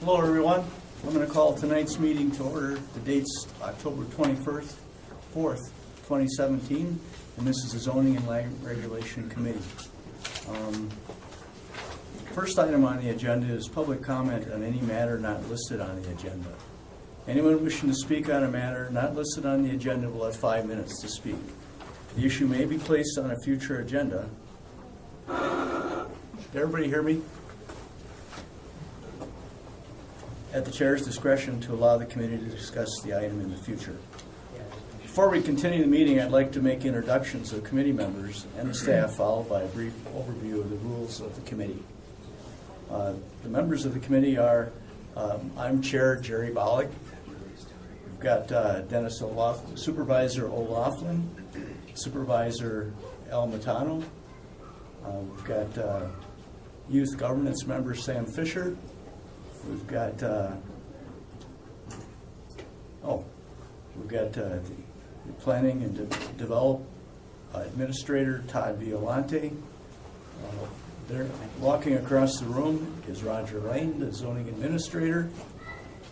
Hello everyone. I'm going to call tonight's meeting to order. The date's October 21st, 4th, 2017, and this is the Zoning and Land Regulation Committee. First item on the agenda is public comment on any matter not listed on the agenda. Anyone wishing to speak on a matter not listed on the agenda will have 5 minutes to speak. The issue may be placed on a future agenda. Did everybody hear me? At the chair's discretion to allow the committee to discuss the item in the future. Before we continue the meeting, I'd like to make introductions of committee members and the staff, followed by a brief overview of the rules of the committee. The members of the committee are, I'm Chair Jerry Bollig. We've got Dennis O'Loughlin, Supervisor O'Loughlin, Supervisor Al Matano. We've got Youth Governance member Sam Fisher. We've got the Planning and Develop Administrator Todd Violante. There, walking across the room is Roger Lane, the Zoning Administrator,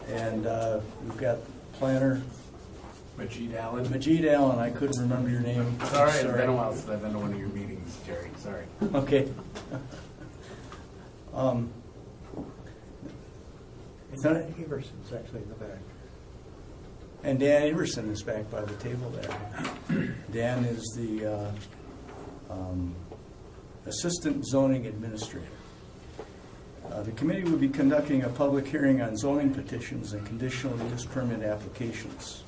and we've got Planner Majid Allen. Majid Allen. I couldn't remember your name. Sorry, it's been a while since I've been to one of your meetings, Jerry. Sorry. Okay. Dan Everson's actually in the back. And Dan Everson is back by the table there. Dan is the Assistant Zoning Administrator. The committee will be conducting a public hearing on zoning petitions and conditional use permit applications.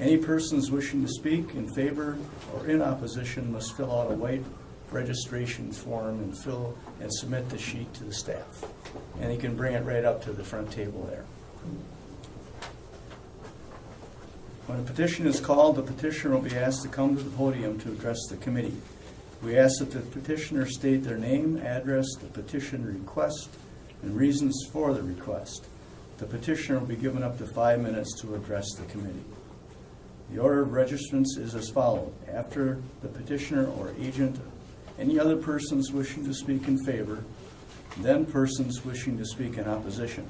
Any persons wishing to speak in favor or in opposition must fill out a white registration form and submit the sheet to the staff. And you can bring it right up to the front table there. When a petition is called, the petitioner will be asked to come to the podium to address the committee. We ask that the petitioner state their name, address, the petition request, and reasons for the request. The petitioner will be given up to 5 minutes to address the committee. The order of registrants is as follows. After the petitioner or agent, any other persons wishing to speak in favor, then persons wishing to speak in opposition.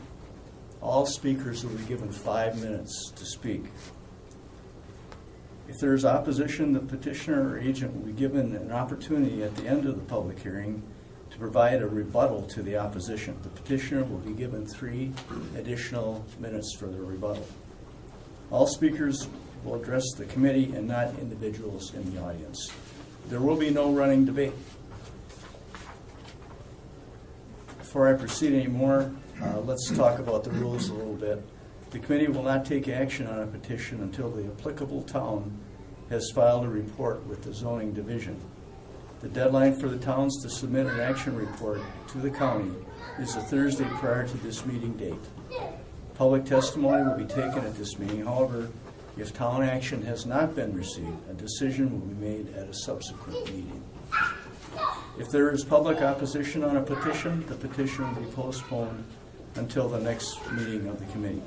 All speakers will be given 5 minutes to speak. If there is opposition, the petitioner or agent will be given an opportunity at the end of the public hearing to provide a rebuttal to the opposition. The petitioner will be given 3 additional minutes for the rebuttal. All speakers will address the committee and not individuals in the audience. There will be no running debate. Before I proceed anymore, let's talk about the rules a little bit. The committee will not take action on a petition until the applicable town has filed a report with the zoning division. The deadline for the towns to submit an action report to the county is the Thursday prior to this meeting date. Public testimony will be taken at this meeting. However, if town action has not been received, a decision will be made at a subsequent meeting. If there is public opposition on a petition, the petition will be postponed until the next meeting of the committee.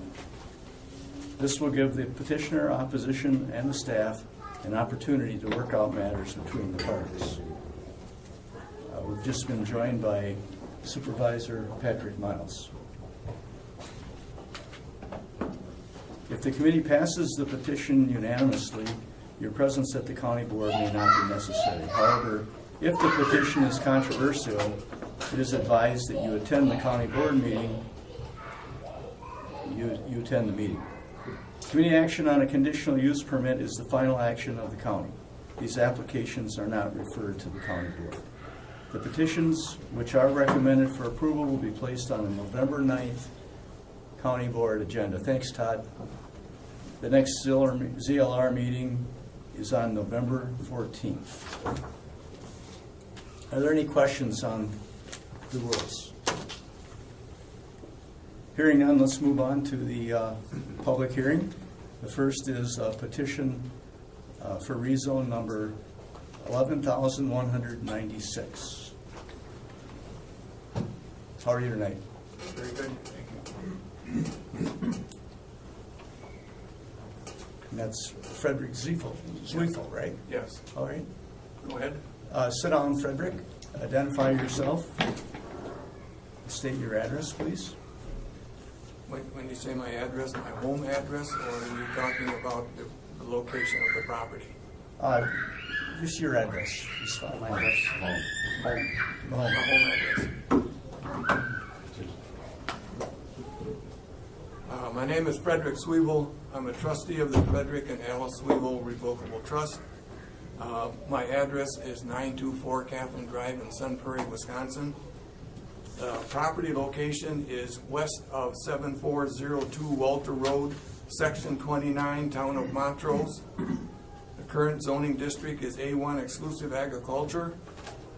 This will give the petitioner, opposition, and the staff an opportunity to work out matters between the parties. We've just been joined by Supervisor Patrick Miles. If the committee passes the petition unanimously, your presence at the county board may not be necessary. However, if the petition is controversial, it is advised that you attend the county board meeting. You attend the meeting. Committee action on a conditional use permit is the final action of the county. These applications are not referred to the county board. The petitions which are recommended for approval will be placed on the November 9th county board agenda. Thanks, Todd. The next ZLR meeting is on November 14th. Are there any questions on the rules? Hearing none, let's move on to the public hearing. The first is a petition for rezone number 11,196. How are you tonight? Very good. Thank you. And that's Frederick Zweifel, right? Yes. All right. Go ahead. Sit down, Frederick. Identify yourself. State your address, please. When you say my address, my home address, or are you talking about the location of the property? Just your address. Just fine. My address. Home. My home address. My name is Frederick Sweeble. I'm a trustee of the Frederick and Alice Sweeble Revocable Trust. My address is 924 Catherine Drive in Sun Prairie, Wisconsin. The property location is west of 7402 Walter Road, Section 29, Town of Montrose. The current zoning district is A1 Exclusive Agriculture.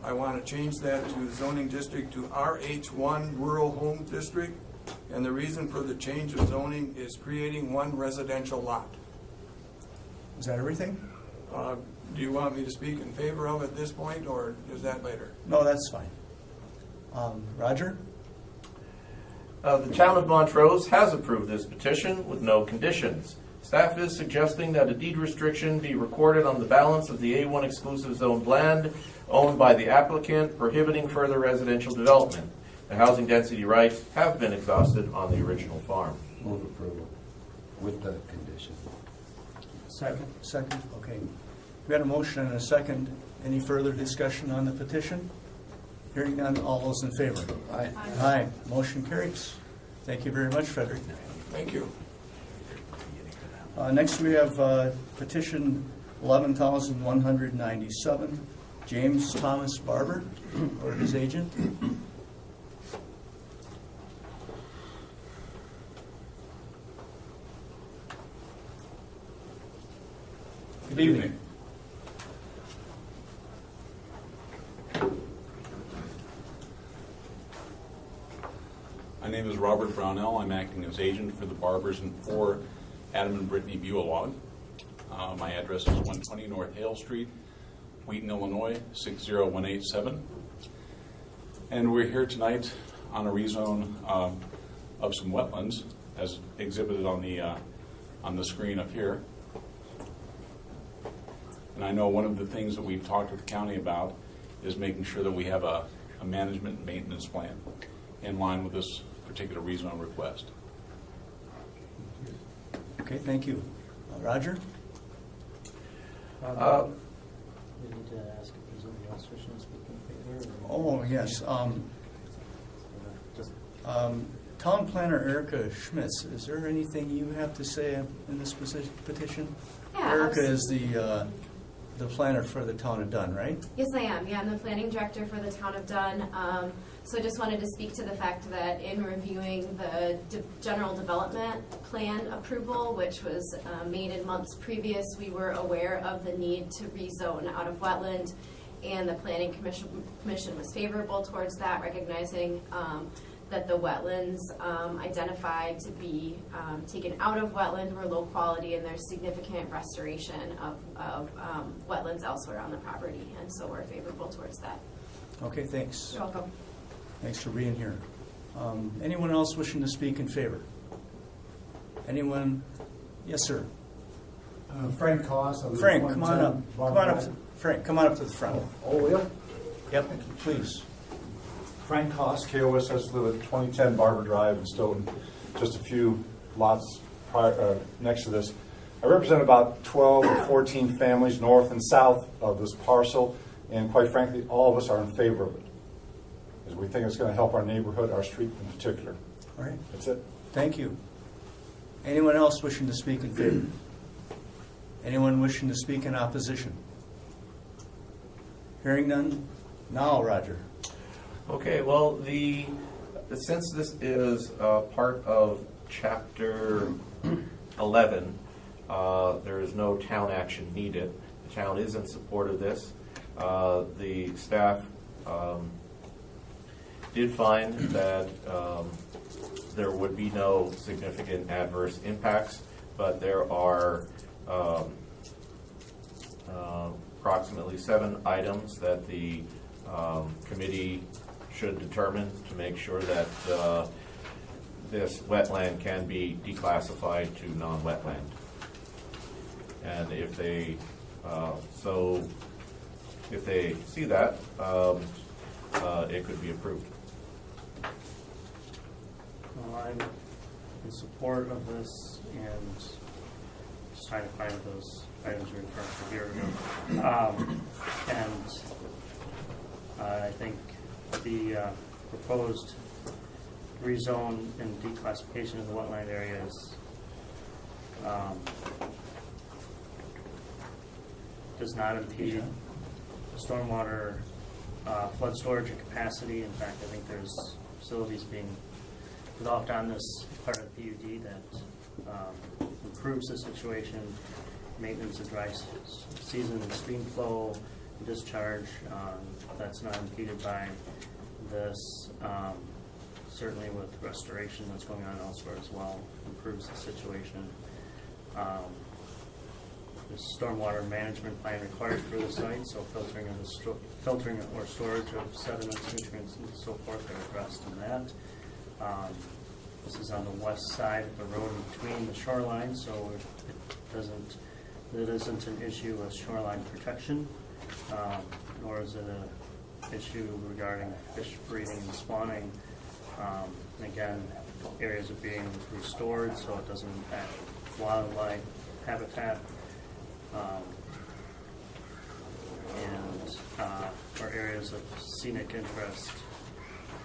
I want to change that to zoning district to RH1 Rural Home District. And the reason for the change of zoning is creating one residential lot. Is that everything? Do you want me to speak in favor of it at this point, or is that later? No, that's fine. Roger? The town of Montrose has approved this petition with no conditions. Staff is suggesting that a deed restriction be recorded on the balance of the A1 exclusive zoned land owned by the applicant, prohibiting further residential development. The housing density rights have been exhausted on the original farm. Move approval with the condition. Second, okay. We got a motion and a second. Any further discussion on the petition? Hearing none, all those in favor? Aye. Aye. Motion carries. Thank you very much, Frederick. Thank you. Next, we have petition 11,197, James Thomas Barber, or his agent. Good evening. My name is Robert Brownell. I'm acting as agent for the Barbers and for Adam and Brittany Buelog. My address is 120 North Hale Street, Wheaton, Illinois, 60187. And we're here tonight on a rezone of some wetlands, as exhibited on the screen up here. And I know one of the things that we've talked with the county about is making sure that we have a management and maintenance plan in line with this particular rezone request. Okay, thank you. Roger? We need to ask if there's anybody else wishing to speak in favor. Oh, yes. Just Town Planner Erica Schmitz, is there anything you have to say in this petition? Yeah, Erica is the planner for the town of Dunn, right? Yes, I am. Yeah, I'm the planning director for the town of Dunn. So I just wanted to speak to the fact that in reviewing the general development plan approval, which was made in months previous, we were aware of the need to rezone out of wetland, and the planning commission was favorable towards that, recognizing that the wetlands identified to be taken out of wetland were low quality, and there's significant restoration of wetlands elsewhere on the property, and so we're favorable towards that. Okay, thanks. You're welcome. Thanks for being here. Anyone else wishing to speak in favor? Anyone? Yes, sir. Frank Koss. I live at Frank, come on up. 110 Come on Barbara up. Drive. Frank, come on up to the front. Oh, yeah. Yep, please. Frank Koss, KOS, I live at 2010 Barber Drive in Stoughton, just a few lots next to this. I represent about 12 or 14 families north and south of this parcel, and quite frankly, all of us are in favor of it, because we think it's going to help our neighborhood, our street in particular. All right. That's it. Thank you. Anyone else wishing to speak in favor? Anyone wishing to speak in opposition? Hearing none? Now, Roger. Okay, well, since this is part of Chapter 11, there is no town action needed. The town is in support of this. The staff did find that there would be no significant adverse impacts, but there are approximately 7 items that the committee should determine to make sure that this wetland can be declassified to non-wetland. And if they if they see that, it could be approved. all right. in support of this, and just trying to find those items you're referring to here. And I think the proposed rezone and declassification of the wetland areas does not impede stormwater flood storage and capacity. In fact, I think there's facilities being developed on this part of the PUD that improves the situation, maintenance of dry season and stream flow, discharge, that's not impeded by this. Certainly with restoration that's going on elsewhere as well, improves the situation. There's a stormwater management plan required for the site, so filtering or storage of sediments, nutrients, and so forth are addressed in that. This is on the west side of the road between the shoreline, so it isn't an issue with shoreline protection, nor is it an issue regarding fish breeding and spawning. Again, areas are being restored, so it doesn't impact wildlife habitat, or areas of scenic interest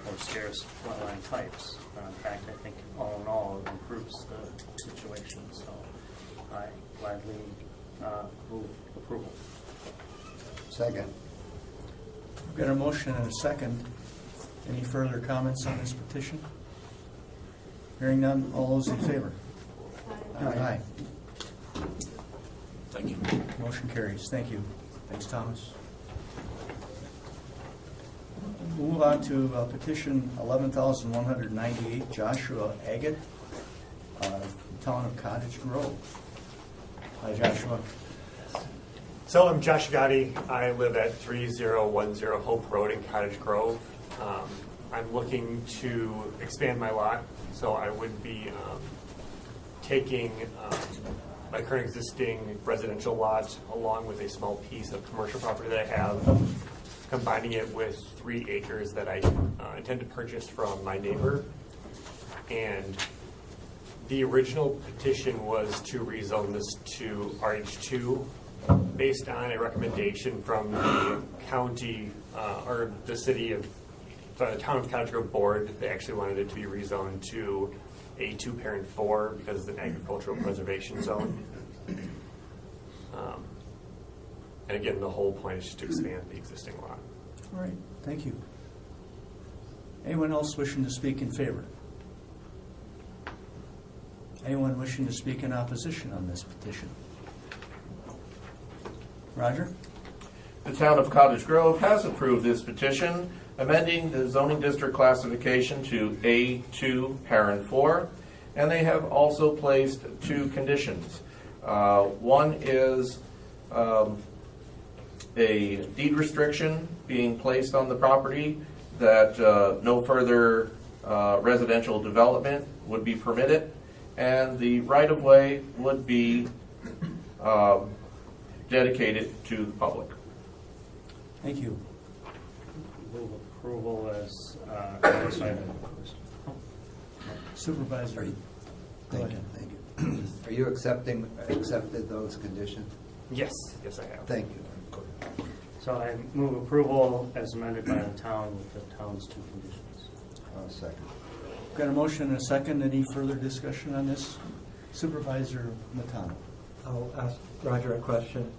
or scarce wetland types. In fact, I think all in all, it improves the situation. So I gladly move approval. Second. We've got a motion and a second. Any further comments on this petition? Hearing none, all those in favor? Aye. Thank you. Motion carries. Thank you. Thanks, Thomas. We'll move on to petition 11,198, Joshua Agate, town of Cottage Grove. Hi, Joshua. So I'm Josh Gotti. I live at 3010 Hope Road in Cottage Grove. I'm looking to expand my lot, so I would be taking my current existing residential lot along with a small piece of commercial property that I have, combining it with 3 acres that I intend to purchase from my neighbor. And the original petition was to rezone this to RH2 based on a recommendation from the county or the city of the town of Cottage Grove board. They actually wanted it to be rezoned to a 2-parent 4 because it's an agricultural preservation zone. And again, the whole point is just to expand the existing lot. All right, thank you. Anyone else wishing to speak in favor? Anyone wishing to speak in opposition on this petition? Roger? The town of Cottage Grove has approved this petition, amending the zoning district classification to A2 Parent 4, and they have also placed 2 conditions. One is a deed restriction being placed on the property that no further residential development would be permitted, and the right-of-way would be dedicated to the public. Thank you. Move approval as Supervisor. Thank you. Are you accepted those conditions? Yes, yes I have. Thank you. So I move approval as amended by the town with the town's 2 conditions. I'll second. Got a motion and a second. Any further discussion on this? Supervisor Matano. I'll ask Roger a question.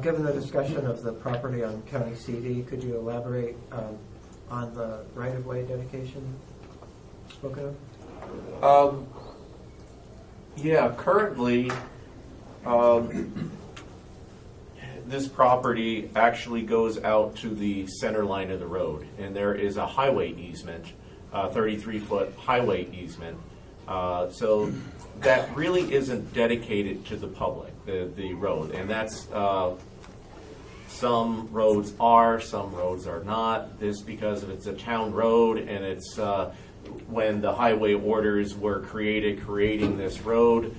Given the discussion of the property on County CD, could you elaborate on the right-of-way dedication spoken of? Yeah, currently, this property actually goes out to the center line of the road, and there is a highway easement, 33-foot highway easement. So that really isn't dedicated to the public, the road, and that's some roads are, some roads are not. This because it's a town road, and it's when the highway orders were creating this road,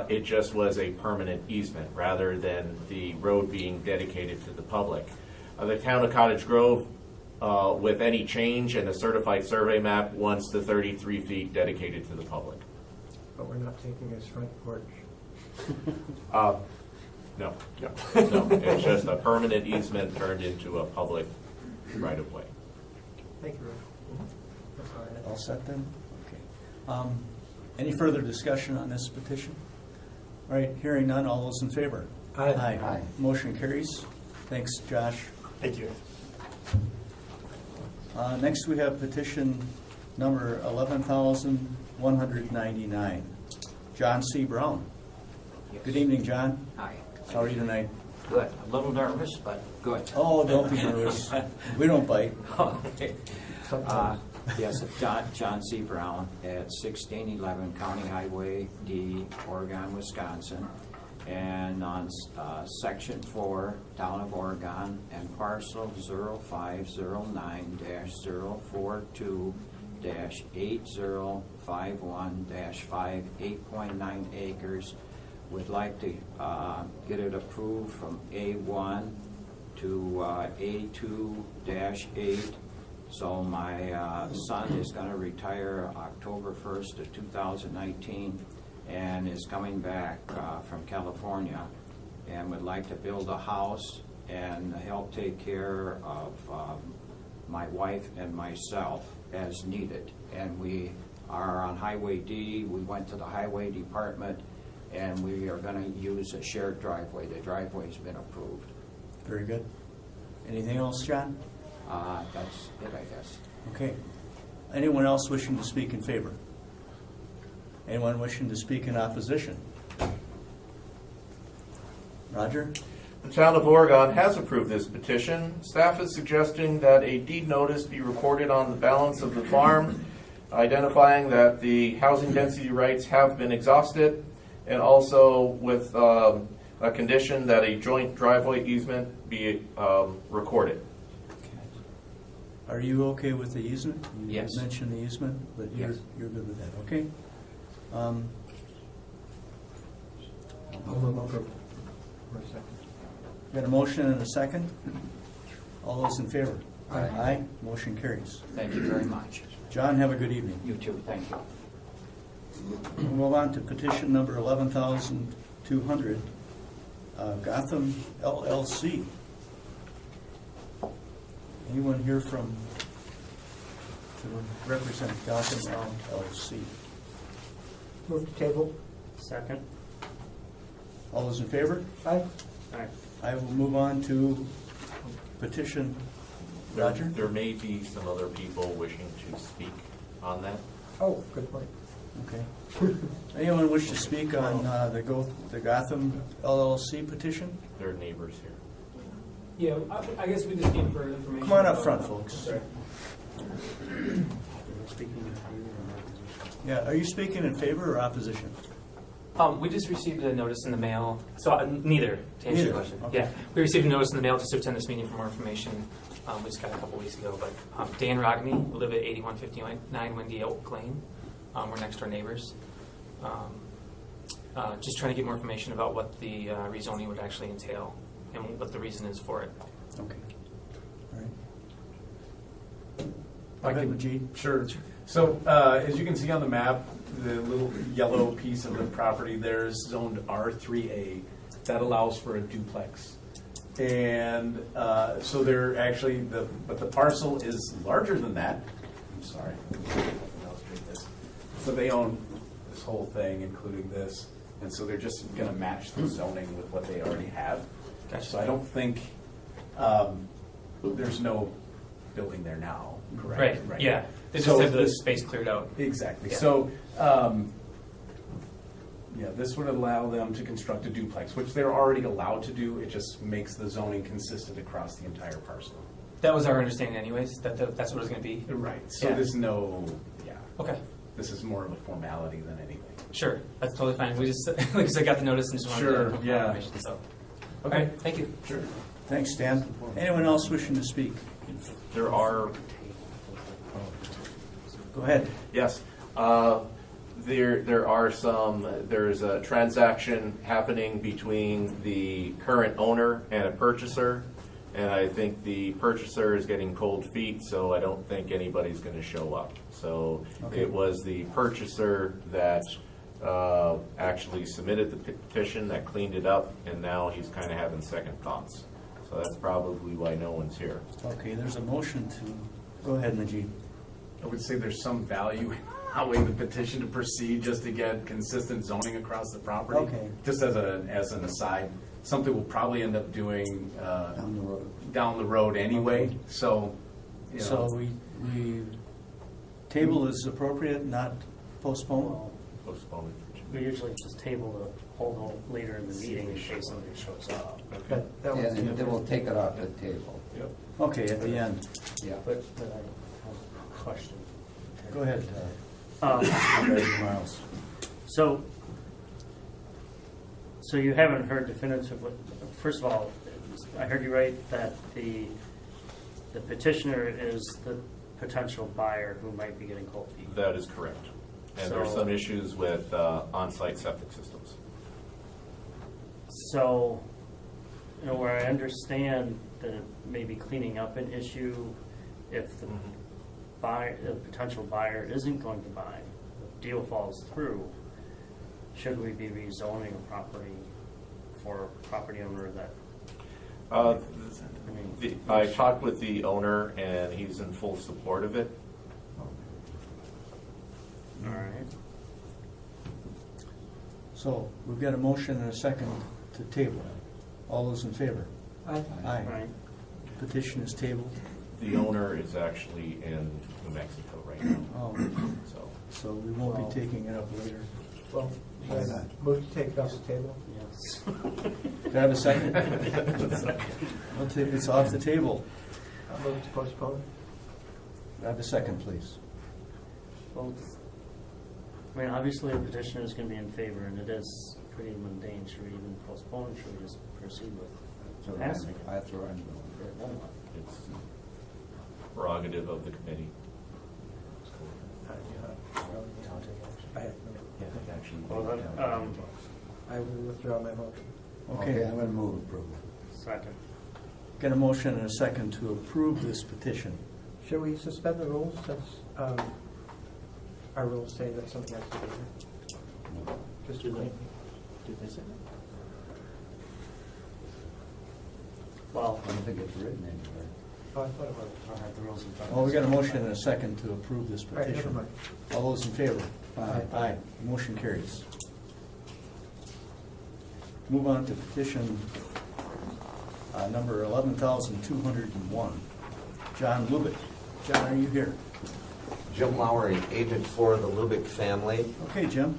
it just was a permanent easement rather than the road being dedicated to the public. The town of Cottage Grove, with any change in a certified survey map, wants the 33 feet dedicated to the public. but we're not taking his front porch. No. No, it's just a permanent easement turned into a public right-of-way. Thank you, Rick. That's all I had. All set then? Okay. Any further discussion on this petition? All right, hearing none, all those in favor? Aye. Aye. Motion carries. Thanks, Josh. Thank you. Next, we have petition number 11,199. John C. Brown. Good evening, John. Hi. How are you tonight? Good. A little nervous, but good. Oh, don't be nervous. We don't bite. Okay. Yes, John C. Brown at 1611 County Highway D, Oregon, Wisconsin. And on Section 4, Town of Oregon, and parcel 0509-042-8051-5, 8.9 acres. Would like to get it approved from A1 to A2-8. So my son is going to retire October 1st of 2019 and is coming back from California and would like to build a house and help take care of my wife and myself as needed. And we are on Highway D. We went to the Highway Department and we are going to use a shared driveway. The driveway's been approved. Very good. Anything else, John? That's it, I guess. Okay. Anyone else wishing to speak in favor? Anyone wishing to speak in opposition? Roger? The Town of Oregon has approved this petition. Staff is suggesting that a deed notice be recorded on the balance of the farm, identifying that the housing density rights have been exhausted, and also with a condition that a joint driveway easement be recorded. Are you okay with the easement? Yes. You mentioned the easement, but you're good with that, okay? I'll move over for a second. Got a motion and a second? All those in favor? Aye. Aye. Motion carries. Thank you very much. John, have a good evening. You too, thank you. We'll move on to petition number 11,200, Gotham LLC. Anyone here to represent Gotham LLC? Move to table. Second. All those in favor? Aye. Aye. I will move on to petition. Roger? There may be some other people wishing to speak on that. Oh, good point. Okay. Anyone wish to speak on the Gotham LLC petition? There are neighbors here. Yeah, I guess we just need further information. Come on up front, folks. Sorry. Yeah, are you speaking in favor or opposition? We just received a notice in the mail, so neither, to answer Neither, your question. okay. Yeah, we received a notice in the mail just to attend this meeting for more information. We just got a couple weeks ago, but Dan Rogney, we live at 8159 Windy Oak Lane. We're next door neighbors. Just trying to get more information about what the rezoning would actually entail and what the reason is for it. Okay. All right. I Go ahead, can- Majid. Sure. So as you can see on the map, the little yellow piece of the property there is zoned R3A. That allows for a duplex. And so they're actually, but the parcel is larger than that. I'm sorry. I'll illustrate this. So they own this whole thing, including this. And so they're just going to match the zoning with what they already have. Gotcha. So I don't think there's no building there now, correct? Right. Yeah. They just So have the this- space cleared out. Exactly. Yeah. So, yeah, this would allow them to construct a duplex, which they're already allowed to do. It just makes the zoning consistent across the entire parcel. That was our understanding anyways, that that's what it was going to be. Right. So Yeah. there's no, Okay. this is more of a formality than anything. Sure, that's totally fine. We just, like I said, got the notice and just wanted Sure, to know more yeah. information, so. Okay, thank you. Sure. Thanks, Dan. Anyone else wishing to speak? There are, Go ahead. yes, there's a transaction happening between the current owner and a purchaser, and I think the purchaser is getting cold feet, so I don't think anybody's going to show up. So Okay. it was the purchaser that actually submitted the petition that cleaned it up, and now he's kind of having second thoughts. So that's probably why no one's here. Okay, there's a motion to, go ahead, Najib. I would say there's some value in allowing the petition to proceed just to get consistent zoning across the property. Okay. Just as an aside, something we'll probably end up doing Down the road. down the road anyway. Okay. So, you know, So we table is appropriate, not postpone? Postpone it. We usually just table the hold later in the meeting in case somebody shows up. That was And then we'll take it off the table. Yep. Okay, at the end. Yeah. But I have a question. Go ahead, Miles. So you haven't heard definitively, first of all, I heard you right that the petitioner is the potential buyer who might be getting cold feet. That is correct. And there's So- some issues with on-site septic systems. So, you know, where I understand that it may be cleaning up an issue if the the potential buyer isn't going to buy, the deal falls through, should we be rezoning a property for a property owner that, I talked with the owner, and he's in full support of it. all right? So we've got a motion and a second to table. All those in favor? Aye. Aye. Right. Petition is tabled. The owner is actually in New Mexico right now, Oh, so. we won't be taking it up later. Well, Why not? move to take it off the table. Yes. Do I have a second? I'll take, it's off the table. I'll move to postpone. Do I have a second, please? Well, I mean, obviously the petitioner is going to be in favor, and it is pretty mundane. Should we even postpone, or should we just proceed with passing it? That's where I'm going. It's prerogative of the committee. I have Well, then, no, I will withdraw my motion. Okay, I'm going to move approval. second. got a motion and a second to approve this petition. Should we suspend the rules since our rules say that something has to be here? Just to clean. Did they say that? Well, I don't think it's written anywhere. Oh, I thought it was. I'll have the rules in front of Well, we us. got a motion and a second to approve this All right, never petition. mind. All those in favor? Aye. Aye. Motion carries. Move on to petition number 11,201. John Lubick. John, are you here? Jim Lowry, agent for the Lubick family. Okay, Jim.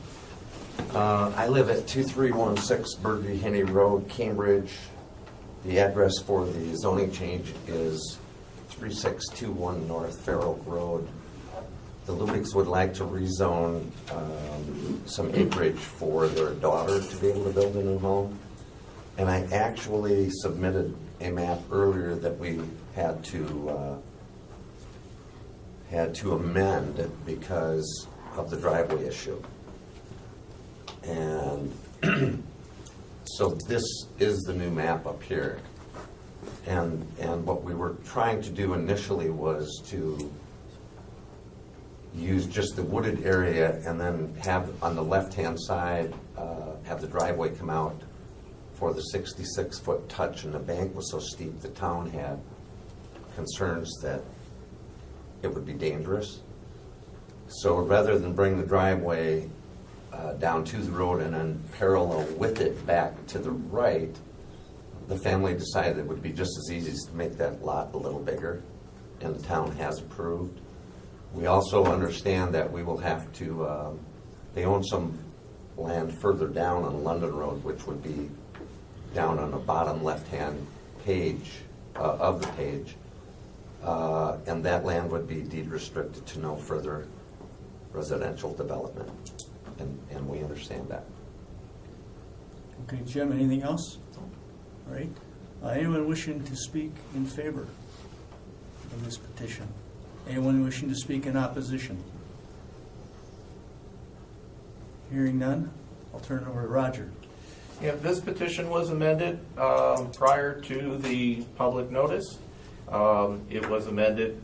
I live at 2316 Birdie Henny Road, Cambridge. The address for the zoning change is 3621 North Fair Oak Road. The Lubicks would like to rezone some acreage for their daughter to be able to build a new home. And I actually submitted a map earlier that we had to amend because of the driveway issue. And so this is the new map up here. And what we were trying to do initially was to use just the wooded area and then have on the left-hand side, have the driveway come out for the 66-foot touch, and the bank was so steep the town had concerns that it would be dangerous. So rather than bring the driveway down to the road and then parallel with it back to the right, the family decided it would be just as easy to make that lot a little bigger, and the town has approved. We also understand that we will have to, they own some land further down on London Road, which would be down on the bottom left-hand page of the page. And that land would be deed restricted to no further residential development. And we understand that. Okay, Jim, anything else? All right. Anyone wishing to speak in favor of this petition? Anyone wishing to speak in opposition? Hearing none, I'll turn it over to Roger. Yeah, this petition was amended prior to the public notice. It was amended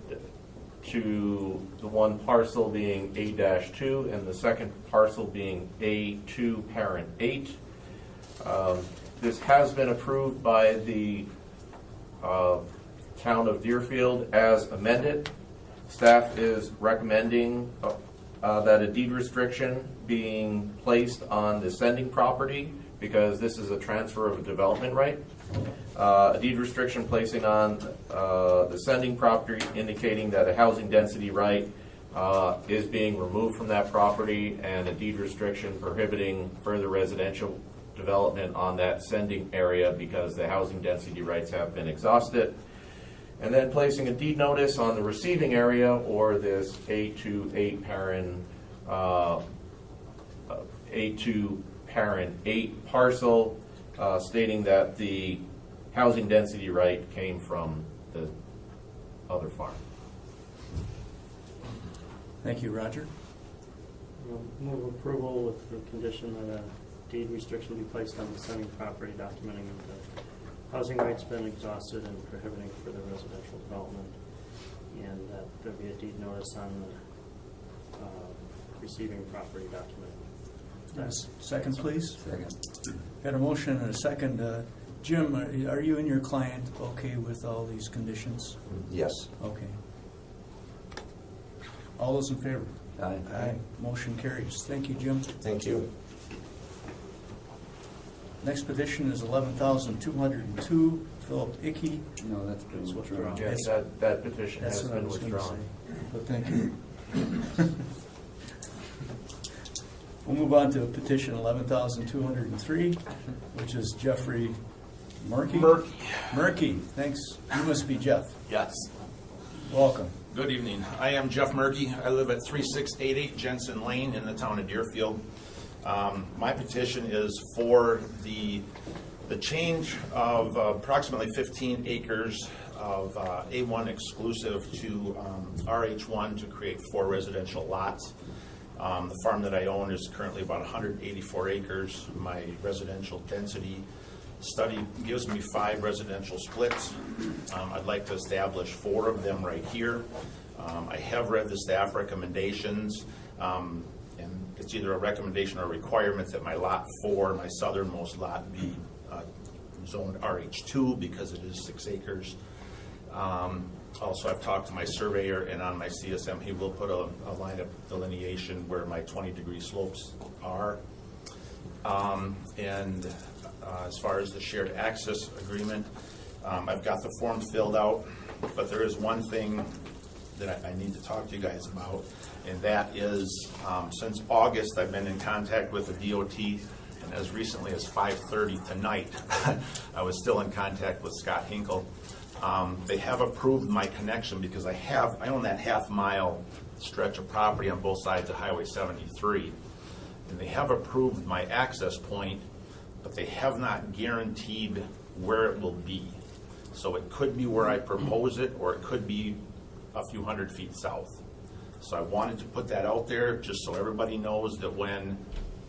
to the one parcel being A-2 and the second parcel being A2 parent 8. This has been approved by the town of Deerfield as amended. Staff is recommending that a deed restriction being placed on the sending property because this is a transfer of a development right. A deed restriction placing on the sending property indicating that a housing density right is being removed from that property, and a deed restriction prohibiting further residential development on that sending area because the housing density rights have been exhausted. And then placing a deed notice on the receiving area or this A2 parent 8 parcel, stating that the housing density right came from the other farm. Thank you, Roger. We'll move approval with the condition that a deed restriction be placed on the sending property documenting that the housing rights been exhausted and prohibiting further residential development, and that there be a deed notice on the receiving property document. Yes. Second, please. Second. Got a motion and a second. Jim, are you and your client okay with all these conditions? Yes. Okay. All those in favor? Aye. Aye. Motion carries. Thank you, Jim. Thank you. Next petition is 11,202, Philip Icky. No, that's been withdrawn. Yes, that petition That's has what I been was gonna withdrawn. say, but thank you. We'll move on to petition 11,203, which is Jeffrey Murky. Murky, thanks. You must be Jeff. Yes. Welcome. Good evening. I am Jeff Murky. I live at 3688 Jensen Lane in the town of Deerfield. My petition is for the change of approximately 15 acres of A1 exclusive to RH1 to create 4 residential lots. The farm that I own is currently about 184 acres. My residential density study gives me 5 residential splits. I'd like to establish 4 of them right here. I have read the staff recommendations, and it's either a recommendation or a requirement that my lot 4, my southernmost lot, be zoned RH2 because it is 6 acres. Also, I've talked to my surveyor, and on my CSM, he will put a line of delineation where my 20-degree slopes are. As far as the shared access agreement, I've got the form filled out, but there is one thing that I need to talk to you guys about, and that is since August, I've been in contact with the DOT, and as recently as 5:30 tonight, I was still in contact with Scott Hinkle. They have approved my connection because I own that half-mile stretch of property on both sides of Highway 73, and they have approved my access point, but they have not guaranteed where it will be. So it could be where I propose it, or it could be a few hundred feet south. So I wanted to put that out there just so everybody knows that when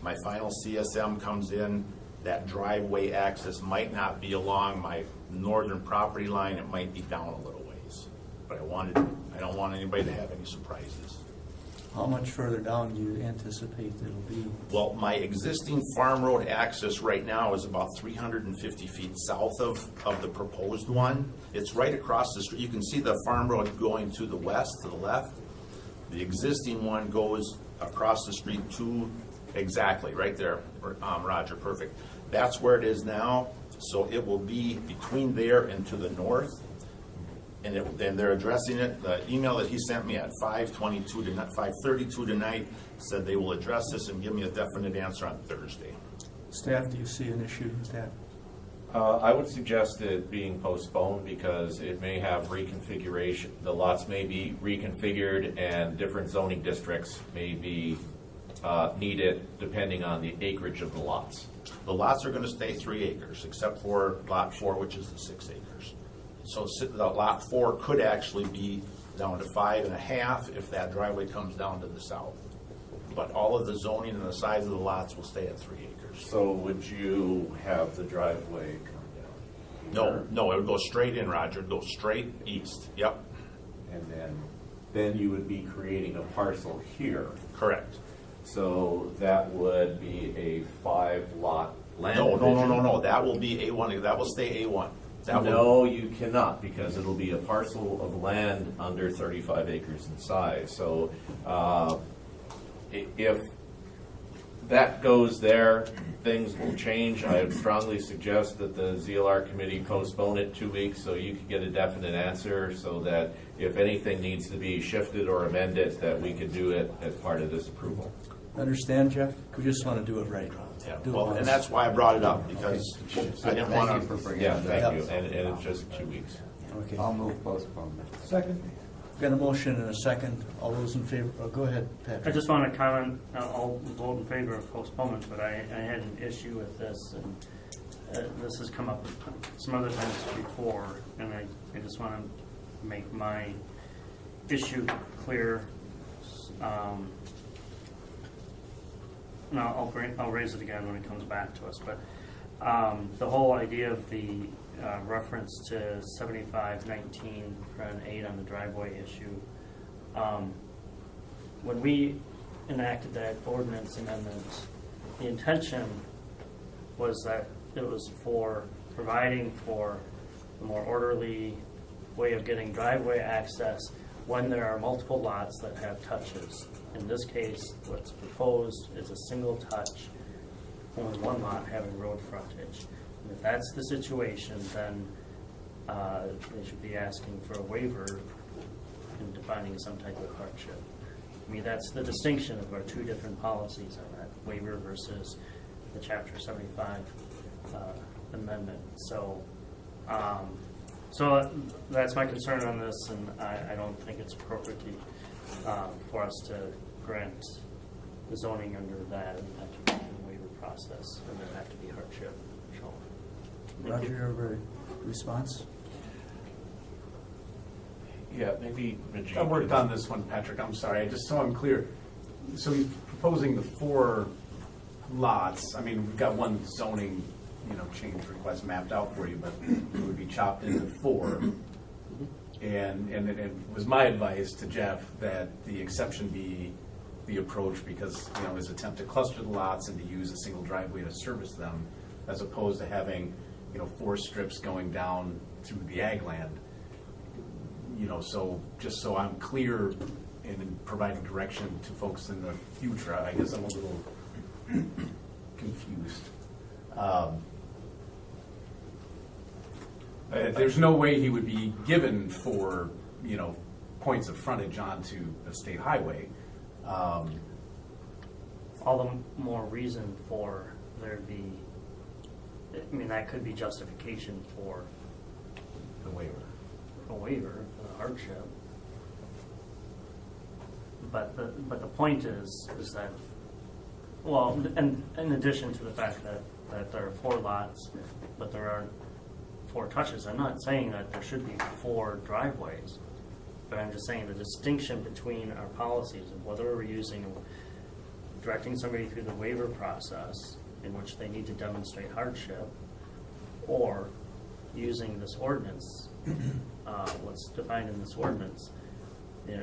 my final CSM comes in, that driveway access might not be along my northern property line, it might be down a little ways. But I don't want anybody to have any surprises. How much further down do you anticipate it'll be? Well, my existing farm road access right now is about 350 feet south of the proposed one. It's right across the street. You can see the farm road going to the west, to the left. The existing one goes across the street to exactly right there, Roger, perfect. That's where it is now, so it will be between there and to the north. And then they're addressing it. The email that he sent me at 5:32 tonight said they will address this and give me a definite answer on Thursday. Staff, do you see an issue with that? I would suggest it being postponed because it may have reconfiguration. The lots may be reconfigured and different zoning districts may be needed depending on the acreage of the lots. The lots are going to stay 3 acres, except for lot 4, which is the 6 acres. So the lot 4 could actually be down to 5.5 if that driveway comes down to the south. But all of the zoning and the size of the lots will stay at 3 acres. So would you have the driveway come down? No, it would go straight in, Roger. It'd go straight east. Yep. And then then you would be creating a parcel here. Correct. So that would be a 5-lot land No, division. that will be A1, that will stay A1. That will- No, you cannot, because it'll be a parcel of land under 35 acres in size. So if that goes there, things will change. I would strongly suggest that the ZLR committee postpone it 2 weeks so you can get a definite answer, so that if anything needs to be shifted or amended, that we could do it as part of this approval. Understand, Jeff? We just want to do it right. Yeah, Do it well, once. and that's why I brought it up, because I didn't want to. Yeah, thank you, Yep. and it's just 2 weeks. Okay. I'll move postponement. Second. Got a motion and a second. All those in favor? Oh, go ahead, Patrick. I just want to comment, I'll vote in favor of postponement, but I had an issue with this, and this has come up some other times before, and I just want to make my issue clear. No, I'll raise it again when it comes back to us, but the whole idea of the reference to 7519 for an 8 on the driveway issue, when we enacted that ordinance amendment, the intention was that it was for providing for a more orderly way of getting driveway access when there are multiple lots that have touches. In this case, what's proposed is a single touch, only one lot having road frontage. And if that's the situation, then they should be asking for a waiver and defining some type of hardship. I mean, that's the distinction of our two different policies on that, waiver versus the Chapter 75 amendment. So, so that's my concern on this, and I don't think it's appropriate for us to grant the zoning under that and have to go through the waiver process, and there have to be hardship shown. Roger, you have a response? Yeah, maybe Majid I worked could- on this one, Patrick, I'm sorry, just so I'm clear. So you're proposing the 4 lots, I mean, we've got one zoning, change request mapped out for you, but it would be chopped into 4. And it was my advice to Jeff that the exception be the approach, because, his attempt to cluster the lots and to use a single driveway to service them, as opposed to having, 4 strips going down through the ag land. So just so I'm clear in providing direction to folks in the future, I guess I'm a little confused. There's no way he would be given 4, points of frontage onto a state highway. All the more reason for there be, I mean, that could be justification for The waiver. a waiver for the hardship. But the point is that, well, and in addition to the fact that there are 4 lots, but there are 4 touches, I'm not saying that there should be 4 driveways, but I'm just saying the distinction between our policies of whether we're directing somebody through the waiver process in which they need to demonstrate hardship, or using this ordinance, what's defined in this ordinance.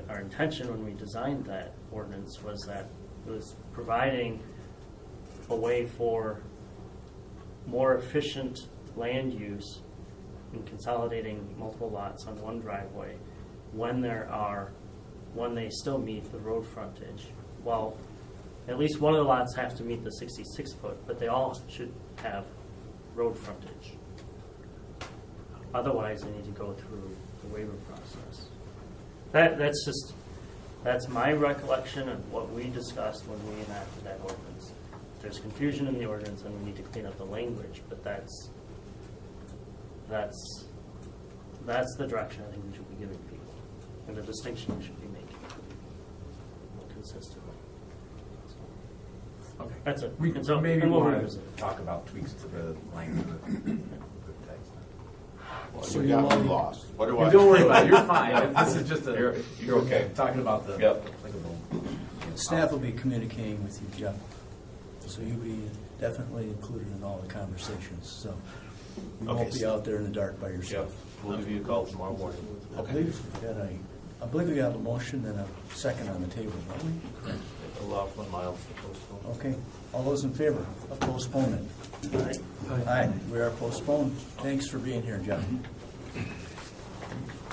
Our intention when we designed that ordinance was that it was providing a way for more efficient land use and consolidating multiple lots on one driveway when they still meet the road frontage. Well, at least one of the lots have to meet the 66 foot, but they all should have road frontage. Otherwise, they need to go through the waiver process. That's my recollection of what we discussed when we enacted that ordinance. If there's confusion in the ordinance, then we need to clean up the language, but that's the direction I think we should be giving people, and the distinction we should be making consistently. So, Okay. that's it. We And so, maybe and we'll want revisit. to talk about tweaks to the language of the text. Well, So you you got me want- lost. What do Yeah, I? don't worry about it, you're fine. This is just You're okay. talking about the Yep. applicable. Staff will be communicating with you, Jeff, so you'll be definitely included in all the conversations, so you won't Okay, be so- out there in the dark by yourself. We'll give you a call tomorrow morning. I believe that I believe we have a motion and a second on the table, don't we? Laughlin Miles to postpone. Okay, all those in favor of postponement? Aye, we are postponed. Thanks for being here, John.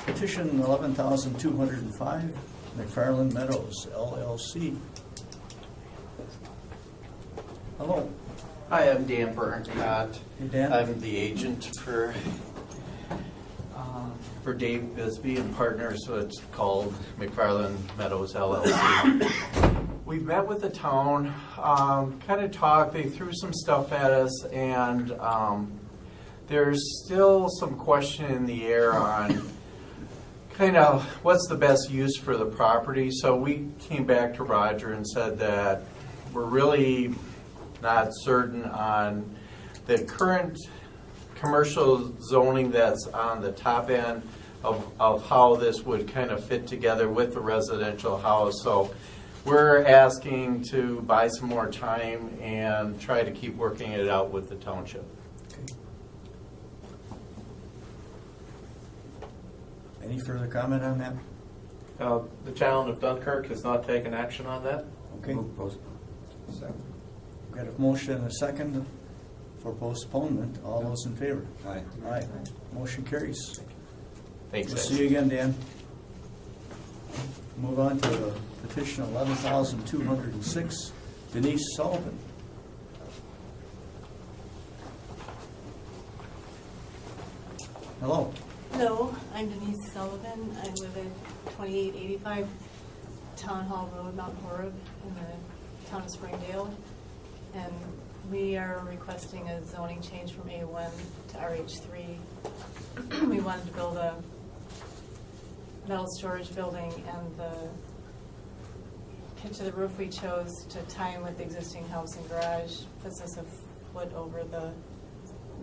Petition 11,205, McFarland Meadows LLC. Hello. Hi, I'm Dan Bernhardt. Hey, Dan. I'm the agent for Dave Bisbee and Partners, so it's called McFarland Meadows LLC. We've met with the town, kind of talked, they threw some stuff at us, and there's still some question in the air on kind of what's the best use for the property. So we came back to Roger and said that we're really not certain on the current commercial zoning that's on the top end of how this would kind of fit together with the residential house. So we're asking to buy some more time and try to keep working it out with the township. Okay. Any further comment on that? The town of Dunkirk has not taken action on that. Okay. Second. We've got a motion and a second for postponement. All those in favor? Aye. Aye. Motion carries. Thanks, We'll guys. see you again, Dan. Move on to petition 11,206, Denise Sullivan. Hello. Hello, I'm Denise Sullivan. I live at 2885 Town Hall Road, Mount Horeb, in the town of Springdale. And we are requesting a zoning change from A1 to RH3. We wanted to build a metal storage building, and the pitch of the roof we chose to tie in with the existing house and garage puts us a foot over the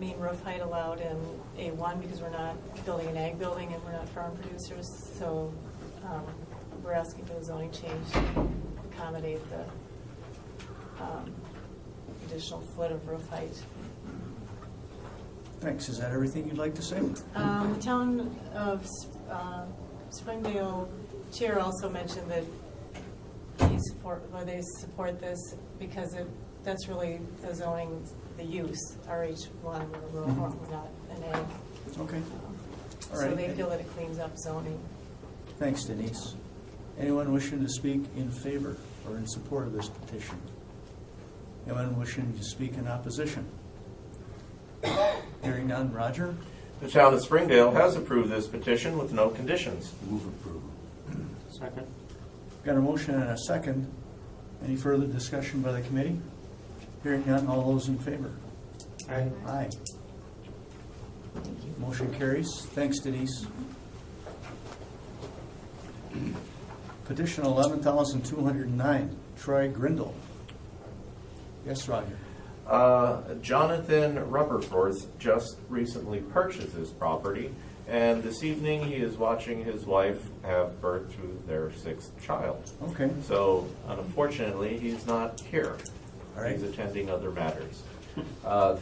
mean roof height allowed in A1, because we're not building an ag building and we're not farm producers. So we're asking for the zoning change to accommodate the additional foot of roof height. Thanks. Is that everything you'd like to say? The town of Springdale chair also mentioned that they support this because that's really the zoning, the use, RH1, we're rural, we're not an ag. Okay. All So right. they feel that it cleans up zoning. Thanks, Denise. Anyone wishing to speak in favor or in support of this petition? Anyone wishing to speak in opposition? Hearing none. Roger? The town of Springdale has approved this petition with no conditions. Move approval. Second. Got a motion and a second. Any further discussion by the committee? Hearing none. All those in favor? Aye. Aye. Motion carries. Thanks, Denise. Petition 11,209, Troy Grindle. Yes, Roger. Jonathan Rubberforth just recently purchased this property, and this evening he is watching his wife have birth to their 6th child. Okay. So unfortunately, he's not here. All right. He's attending other matters. But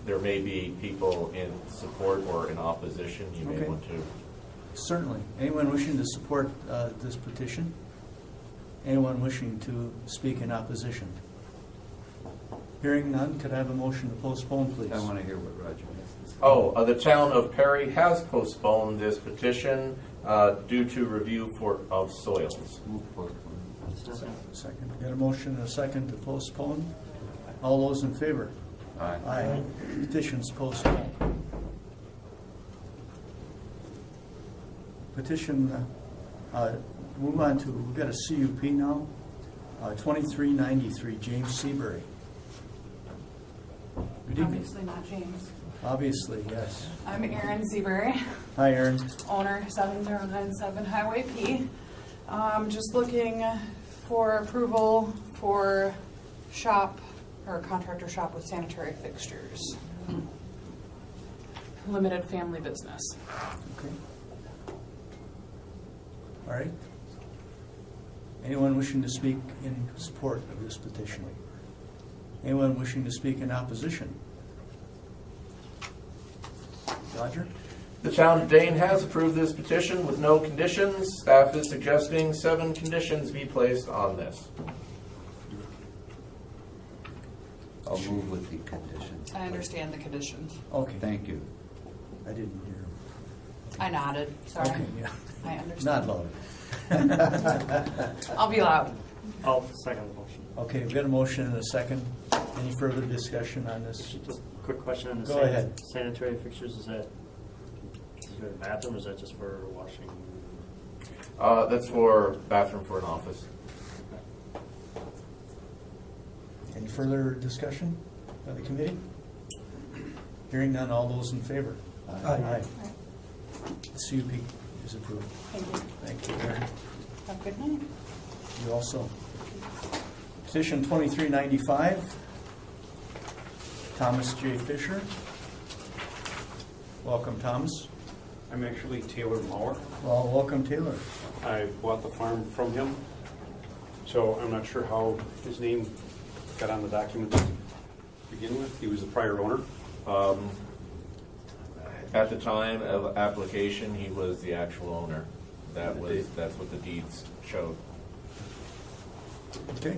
there may be people in support or in opposition. You may Okay. want to. Certainly. Anyone wishing to support this petition? Anyone wishing to speak in opposition? Hearing none, could I have a motion to postpone, please? I want to hear what Roger has to say. Oh, the town of Perry has postponed this petition due to review of soils. Move postpone. Second. Got a motion and a second to postpone. All those in favor? Aye. Aye. Petition's postponed. Petition, move on to, we've got a CUP now, 2393, James Seabury. Good evening. Obviously not James. Obviously, yes. I'm Erin Seabury, Hi, Aaron. owner 7097 Highway P. Just looking for approval for shop or contractor shop with sanitary fixtures. Limited family business. Okay. All right. Anyone wishing to speak in support of this petition? Anyone wishing to speak in opposition? Roger? The town of Dane has approved this petition with no conditions. Staff is suggesting 7 conditions be placed on this. I'll move with the conditions. I understand the conditions. Okay. Thank you. I didn't hear. I nodded, sorry. Okay, yeah. I understand. Not loud. I'll be loud. I'll second the motion. Okay, we've got a motion and a second. Any further discussion on this? Just a quick question on the Go ahead. sanitary fixtures. Is that a bathroom or is that just for washing? That's for bathroom for an office. Any further discussion by the committee? Hearing none, all those in favor? Aye. The CUP is approved. Thank you. Thank you, Aaron. Have a good night. You also. Petition 2395, Thomas J. Fisher. Welcome, Thomas. I'm actually Taylor Mauer. Well, welcome, Taylor. I bought the farm from him, so I'm not sure how his name got on the document to begin with. He was the prior owner. At the time of application, he was the actual owner. That's what the deeds showed. Okay.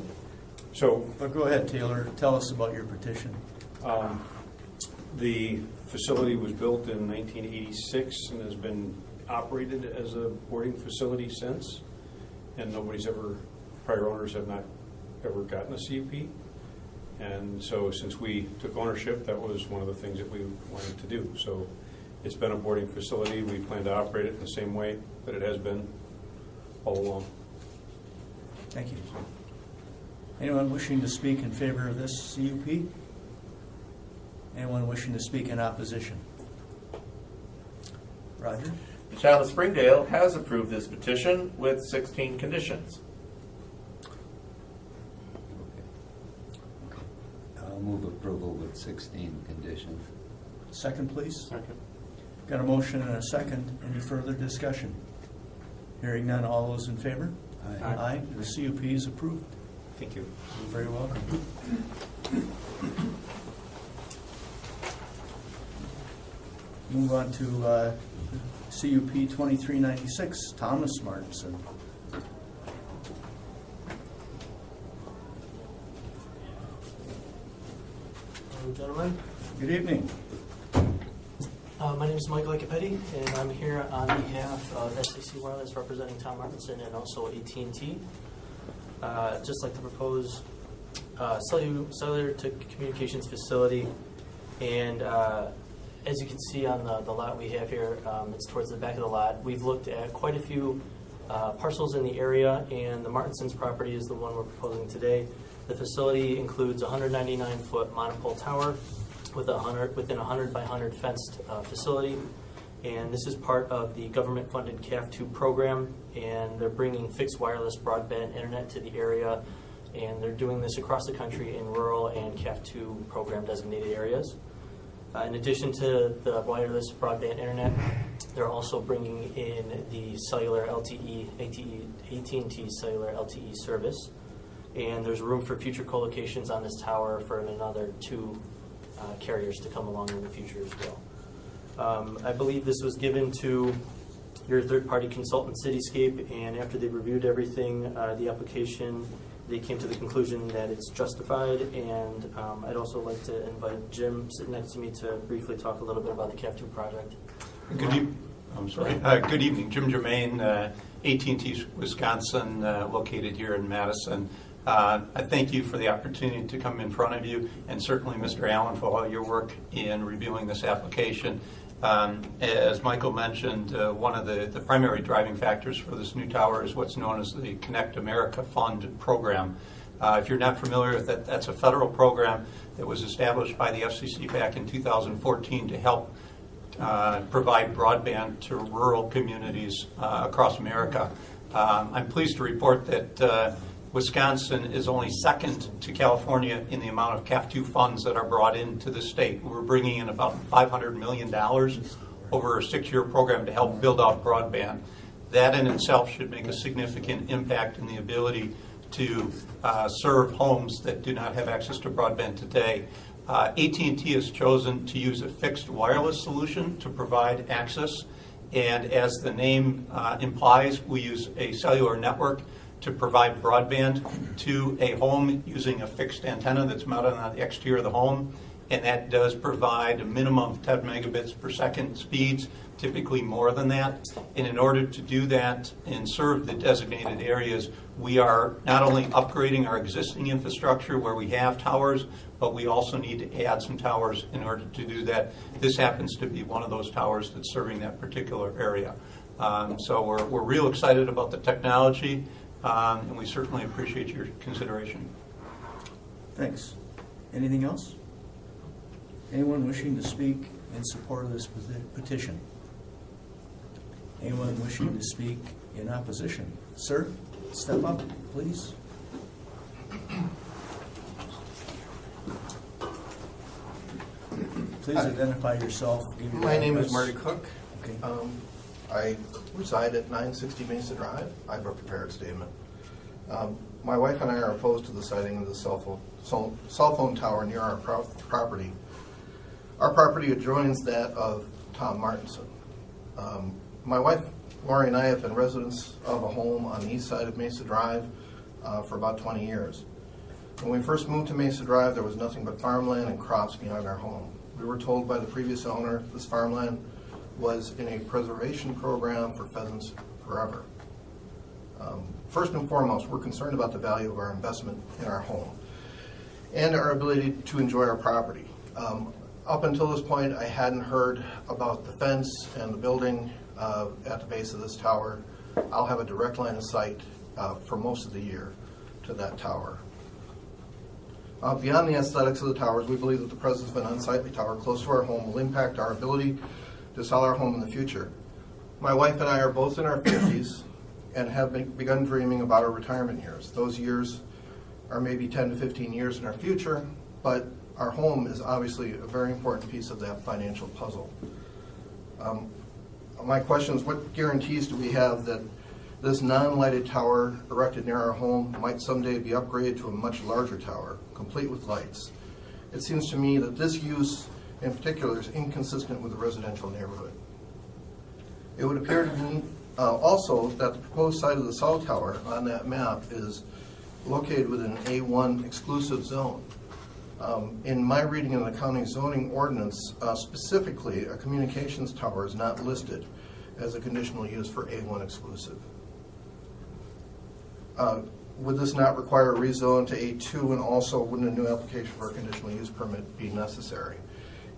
So, Go ahead, Taylor. Tell us about your petition. the facility was built in 1986 and has been operated as a boarding facility since, and prior owners have not ever gotten a CUP. And so since we took ownership, that was one of the things that we wanted to do. So it's been a boarding facility. We plan to operate it in the same way that it has been all along. Thank you. Anyone wishing to speak in favor of this CUP? Anyone wishing to speak in opposition? Roger? The town of Springdale has approved this petition with 16 conditions. I'll move approval with 16 conditions. Second, please. Second. Got a motion and a second. Any further discussion? Hearing none, all those in favor? Aye. Aye. The CUP is approved. Thank you. You're very welcome. Move on to CUP 2396, Thomas Martinson. Hello, gentlemen. Good evening. My name is Michael Icapetti, and I'm here on behalf of SAC Wireless representing Tom Martinson and also AT&T. Just like to propose cellular to communications facility, and as you can see on the lot we have here, it's towards the back of the lot. We've looked at quite a few parcels in the area, and the Martinson's property is the one we're proposing today. The facility includes a 199-foot monopole tower with within a 100 by 100 fenced facility, and this is part of the government-funded CAF2 program, and they're bringing fixed wireless broadband internet to the area, and they're doing this across the country in rural and CAF2 program designated areas. In addition to the wireless broadband internet, they're also bringing in the cellular LTE, AT&T cellular LTE service, and there's room for future co-locations on this tower for another 2 carriers to come along in the future as well. I believe this was given to your third-party consultant, Cityscape, and after they reviewed everything, the application, they came to the conclusion that it's justified, and I'd also like to invite Jim sitting next to me to briefly talk a little bit about the CAF2 project. Good evening. Jim Germain, AT&T Wisconsin, located here in Madison. I thank you for the opportunity to come in front of you, and certainly Mr. Allen for all your work in reviewing this application. As Michael mentioned, one of the primary driving factors for this new tower is what's known as the Connect America Fund program. If you're not familiar with it, that's a federal program that was established by the FCC back in 2014 to help provide broadband to rural communities across America. I'm pleased to report that Wisconsin is only second to California in the amount of CAF2 funds that are brought into the state. We're bringing in about $500 million over a 6-year program to help build out broadband. That in itself should make a significant impact in the ability to serve homes that do not have access to broadband today. AT&T has chosen to use a fixed wireless solution to provide access, and as the name implies, we use a cellular network to provide broadband to a home using a fixed antenna that's mounted on the exterior of the home, and that does provide a minimum of 10 megabits per second speeds, typically more than that. And in order to do that and serve the designated areas, we are not only upgrading our existing infrastructure where we have towers, but we also need to add some towers in order to do that. This happens to be one of those towers that's serving that particular area. So we're real excited about the technology, and we certainly appreciate your consideration. Thanks. Anything else? Anyone wishing to speak in support of this petition? Anyone wishing to speak in opposition? Sir, step up, please. Please identify yourself. Give your My name address. is Marty Cook. Okay. I reside at 960 Mesa Drive. I have a prepared statement. My wife and I are opposed to the siting of the cell phone tower near our property. Our property adjoins that of Tom Martinson. My wife, Lori, and I have been residents of a home on the east side of Mesa Drive for about 20 years. When we first moved to Mesa Drive, there was nothing but farmland and crops behind our home. We were told by the previous owner this farmland was in a preservation program for pheasants forever. First and foremost, we're concerned about the value of our investment in our home and our ability to enjoy our property. Up until this point, I hadn't heard about the fence and the building at the base of this tower. I'll have a direct line of sight for most of the year to that tower. Beyond the aesthetics of the towers, we believe that the presence of an unsightly tower close to our home will impact our ability to sell our home in the future. My wife and I are both in our 50s and have begun dreaming about our retirement years. Those years are maybe 10 to 15 years in our future, but our home is obviously a very important piece of that financial puzzle. My question is, what guarantees do we have that this non-lighted tower erected near our home might someday be upgraded to a much larger tower, complete with lights? It seems to me that this use in particular is inconsistent with the residential neighborhood. It would appear to me also that the proposed site of the cell tower on that map is located within an A1 exclusive zone. In my reading of the county zoning ordinance, specifically a communications tower is not listed as a conditional use for A1 exclusive. Would this not require a rezone to A2, and also wouldn't a new application for a conditional use permit be necessary?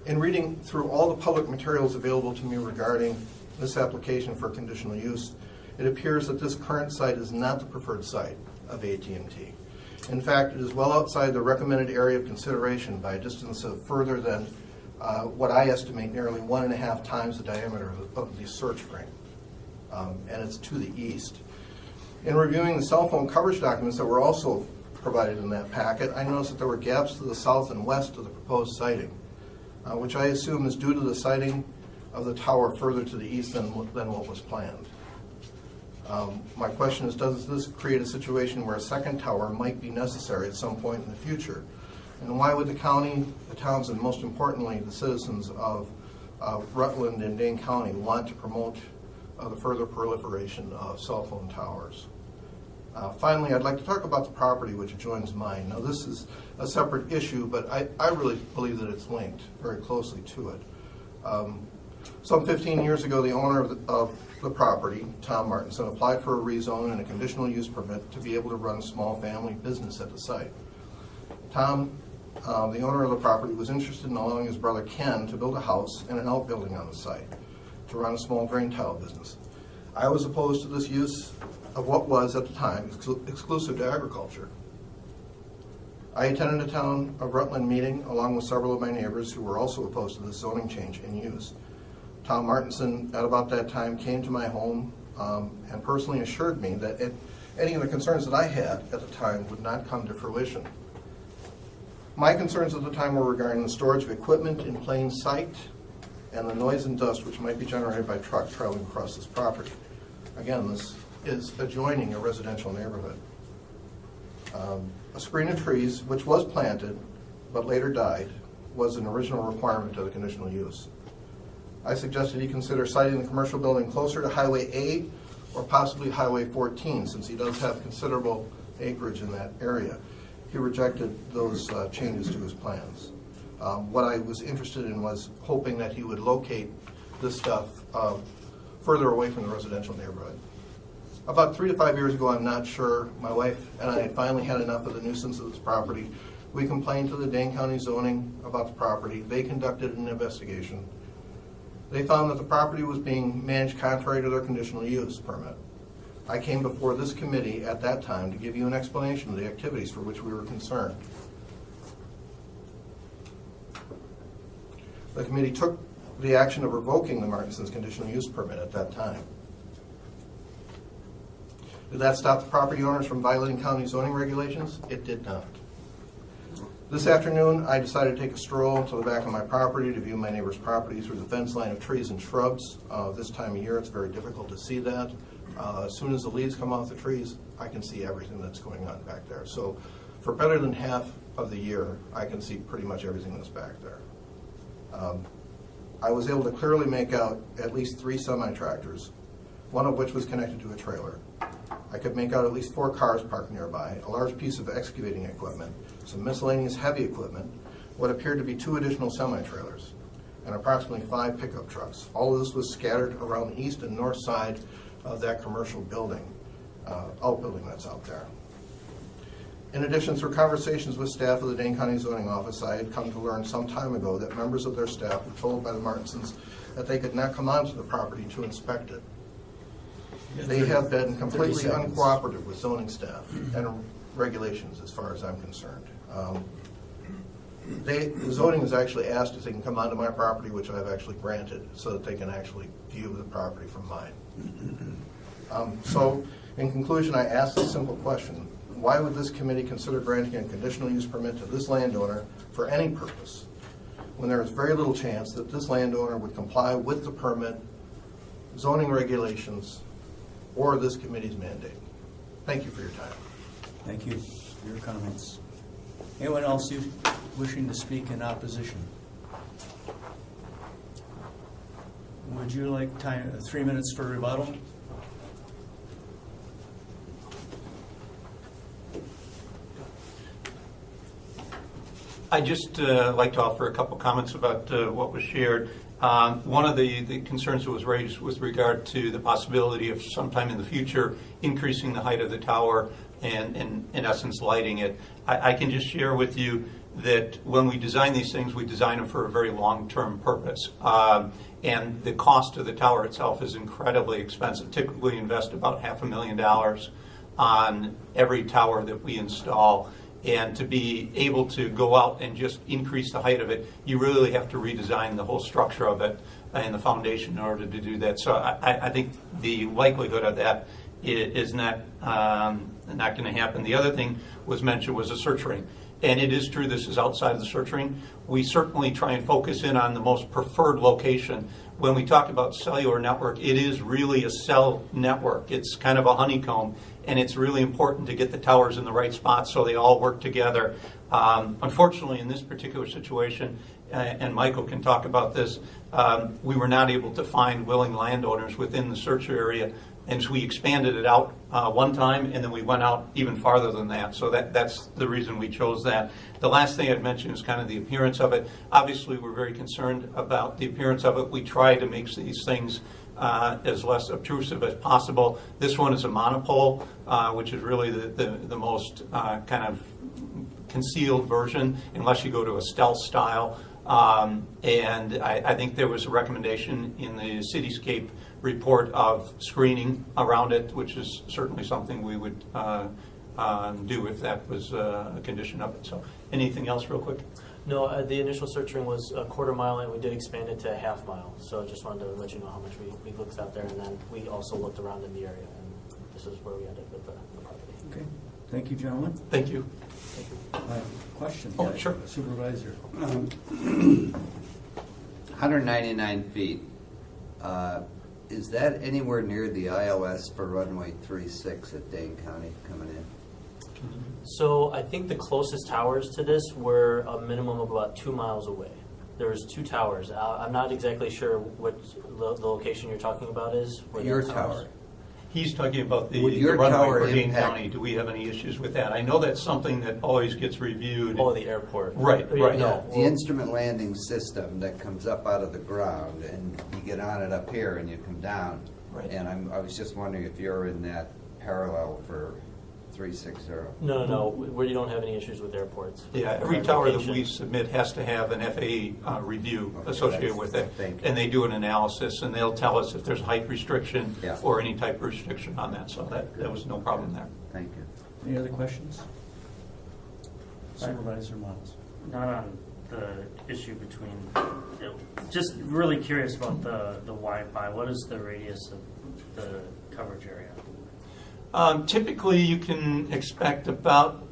In reading through all the public materials available to me regarding this application for conditional use, it appears that this current site is not the preferred site of AT&T. In fact, it is well outside the recommended area of consideration by a distance of further than what I estimate nearly 1.5 times the diameter of the search ring, and it's to the east. In reviewing the cell phone coverage documents that were also provided in that packet, I noticed that there were gaps to the south and west of the proposed siting, which I assume is due to the siting of the tower further to the east than what was planned. My question is, does this create a situation where a second tower might be necessary at some point in the future? And why would the county, the towns, and most importantly, the citizens of Rutland and Dane County want to promote the further proliferation of cell phone towers? Finally, I'd like to talk about the property which adjoins mine. Now, this is a separate issue, but I really believe that it's linked very closely to it. Some 15 years ago, the owner of the property, Tom Martinson, applied for a rezone and a conditional use permit to be able to run a small family business at the site. Tom, the owner of the property, was interested in allowing his brother Ken to build a house and an outbuilding on the site to run a small drain tile business. I was opposed to this use of what was, at the time, exclusive to agriculture. I attended a town of Rutland meeting along with several of my neighbors who were also opposed to this zoning change in use. Tom Martinson, at about that time, came to my home and personally assured me that any of the concerns that I had at the time would not come to fruition. My concerns at the time were regarding the storage of equipment in plain sight and the noise and dust which might be generated by trucks traveling across this property. Again, this is adjoining a residential neighborhood. A screen of trees, which was planted but later died, was an original requirement of the conditional use. I suggested he consider siting the commercial building closer to Highway 8 or possibly Highway 14, since he does have considerable acreage in that area. He rejected those changes to his plans. What I was interested in was hoping that he would locate this stuff further away from the residential neighborhood. About 3 to 5 years ago, I'm not sure, my wife and I had finally had enough of the nuisance of this property. We complained to the Dane County zoning about the property. They conducted an investigation. They found that the property was being managed contrary to their conditional use permit. I came before this committee at that time to give you an explanation of the activities for which we were concerned. The committee took the action of revoking the Martinson's conditional use permit at that time. Did that stop the property owners from violating county zoning regulations? It did not. This afternoon, I decided to take a stroll to the back of my property to view my neighbor's property through the fence line of trees and shrubs. This time of year, it's very difficult to see that. As soon as the leaves come off the trees, I can see everything that's going on back there. So for better than half of the year, I can see pretty much everything that's back there. I was able to clearly make out at least 3 semi-tractors, one of which was connected to a trailer. I could make out at least 4 cars parked nearby, a large piece of excavating equipment, some miscellaneous heavy equipment, what appeared to be 2 additional semi-trailers, and approximately 5 pickup trucks. All of this was scattered around the east and north side of that commercial building, outbuilding that's out there. In addition, through conversations with staff of the Dane County Zoning Office, I had come to learn some time ago that members of their staff were told by the Martinsons that they could not come onto the property to inspect it. They have been completely uncooperative with zoning staff and regulations as far as I'm concerned. The zoning has actually asked if they can come onto my property, which I've actually granted, so that they can actually view the property from mine. So, in conclusion, I asked a simple question. Why would this committee consider granting a conditional use permit to this landowner for any purpose, when there is very little chance that this landowner would comply with the permit, zoning regulations, or this committee's mandate? Thank you for your time. Thank you for your comments. Anyone else wishing to speak in opposition? Would you like time, 3 minutes for rebuttal? I'd just like to offer a couple comments about what was shared. One of the concerns that was raised with regard to the possibility of sometime in the future increasing the height of the tower and in essence lighting it. I can just share with you that when we design these things, we design them for a very long-term purpose. And the cost of the tower itself is incredibly expensive. Typically we invest about $500,000 on every tower that we install. And to be able to go out and just increase the height of it, you really have to redesign the whole structure of it and the foundation in order to do that. So I think the likelihood of that is not going to happen. The other thing was mentioned was a search ring. And it is true this is outside of the search ring. We certainly try and focus in on the most preferred location. When we talk about cellular network, it is really a cell network. It's kind of a honeycomb, and it's really important to get the towers in the right spots so they all work together. Unfortunately, in this particular situation, and Michael can talk about this, we were not able to find willing landowners within the search area, and so we expanded it out one time, and then we went out even farther than that. So that's the reason we chose that. The last thing I'd mention is kind of the appearance of it. Obviously, we're very concerned about the appearance of it. We try to make these things as less obtrusive as possible. This one is a monopole, which is really the most kind of concealed version, unless you go to a stealth style. And I think there was a recommendation in the Cityscape report of screening around it, which is certainly something we would do if that was a condition of it. So anything else real quick? No, the initial search ring was a quarter mile, and we did expand it to a half mile. So I just wanted to let you know how much we looked out there, and then we also looked around in the area, and this is where we ended with the property. Okay. Thank you, gentlemen. Thank you. Thank you. Question? Oh, sure. Supervisor. 199 feet. Is that anywhere near the ILS for runway 36 at Dane County coming in? So I think the closest towers to this were a minimum of about 2 miles away. There was 2 towers. I'm not exactly sure what the location you're talking about is. where Your the towers- tower. He's talking about Would the your runway tower for Dane impact- County. Do we have any issues with that? I know that's something that always gets reviewed. Oh, the airport. Right, right. No. The instrument landing system that comes up out of the ground, and you get on it up here and you come down. Right. And I was just wondering if you're in that parallel for 360. No. We don't have any issues with airports. Yeah, every Our tower that location. we submit has to have an FAA review Okay, associated that's- with it. thank you. And they do an analysis, and they'll tell us if there's height restriction Yeah. or any type of restriction on that, so that was no problem there. Thank you. Any other questions? Supervisor Miles. Not on the issue between, just really curious about the Wi-Fi. What is the radius of the coverage area? Typically, you can expect about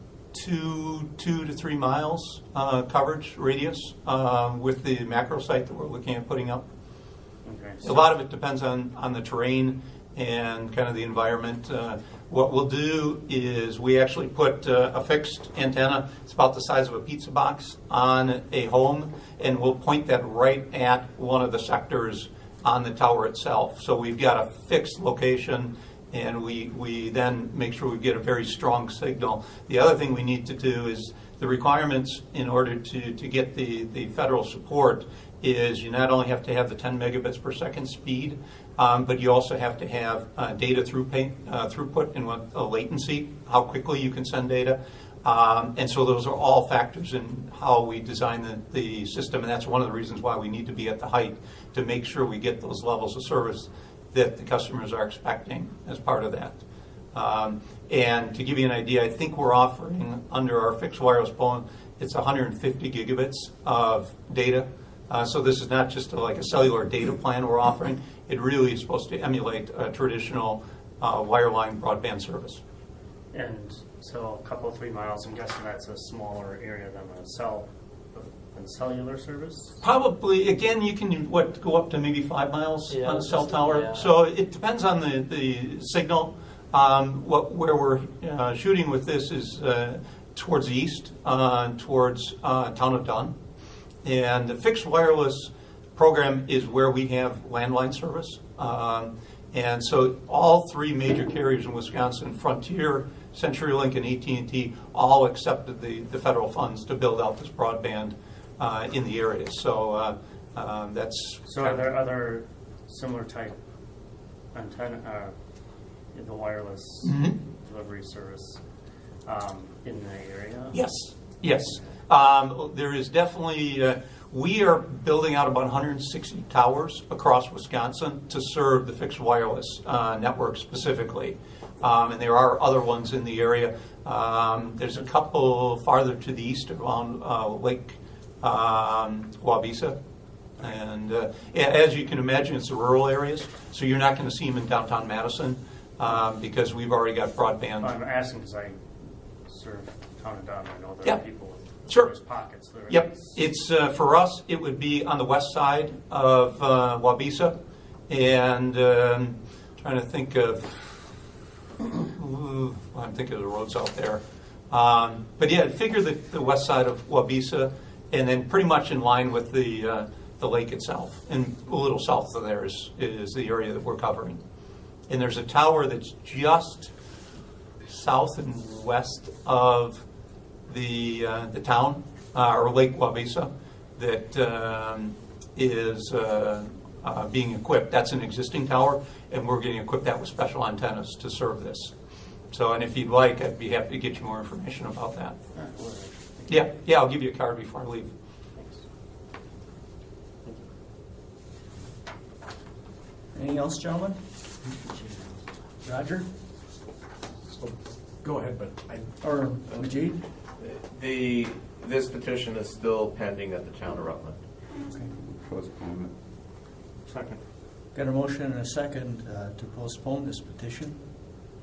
2 to 3 miles coverage radius with the macro site that we're looking at putting up. Okay, A lot of it depends on the terrain and kind of the environment. What we'll do is we actually put a fixed antenna, it's about the size of a pizza box, on a home, and we'll point that right at one of the sectors on the tower itself. So we've got a fixed location, and we then make sure we get a very strong signal. The other thing we need to do is the requirements in order to get the federal support is you not only have to have the 10 megabits per second speed, but you also have to have data throughput and what latency, how quickly you can send data. And so those are all factors in how we design the system, and that's one of the reasons why we need to be at the height to make sure we get those levels of service that the customers are expecting as part of that. And to give you an idea, I think we're offering under our fixed wireless phone, it's 150 gigabits of data. So this is not just like a cellular data plan we're offering. It really is supposed to emulate a traditional wireline broadband service. And so a couple, 3 miles, I'm guessing that's a smaller area than cellular service? Probably, again, you can go up to maybe 5 miles on a cell tower. yeah. So it depends on the signal. Where we're shooting with this is towards the east, towards town of Dunn. And the fixed wireless program is where we have landline service. And so all 3 major carriers in Wisconsin, Frontier, CenturyLink, and AT&T, all accepted the federal funds to build out this broadband in the area. So that's... So are there other similar type antenna, in the wireless delivery service in the area? Yes. There is definitely, we are building out about 160 towers across Wisconsin to serve the fixed wireless network specifically. And there are other ones in the area. There's a couple farther to the east around Lake Wabisa. And as you can imagine, it's the rural areas, so you're not going to see them in downtown Madison because we've already got broadband. I'm asking because I serve town of Dunn. I know there Yeah. are people with Sure. various pockets there. Yep, it's for us. It would be on the west side of Wabisa, and trying to think of. I'm thinking of the roads out there, but yeah, figure the west side of Wabisa, and then pretty much in line with the lake itself, and a little south of there is the area that we're covering. And there's a tower that's just south and west of the town, or Lake Wabisa, that is being equipped. That's an existing tower, and we're getting equipped that with special antennas to serve this. So, and if you'd like, I'd be happy to get you more information about that. Yeah, I'll give you a card before I leave. Anything else, gentlemen? Roger? Go ahead, but Or Majid? This petition is still pending at the town of Rutland. Okay. Postponement. Second. Got a motion and a second to postpone this petition.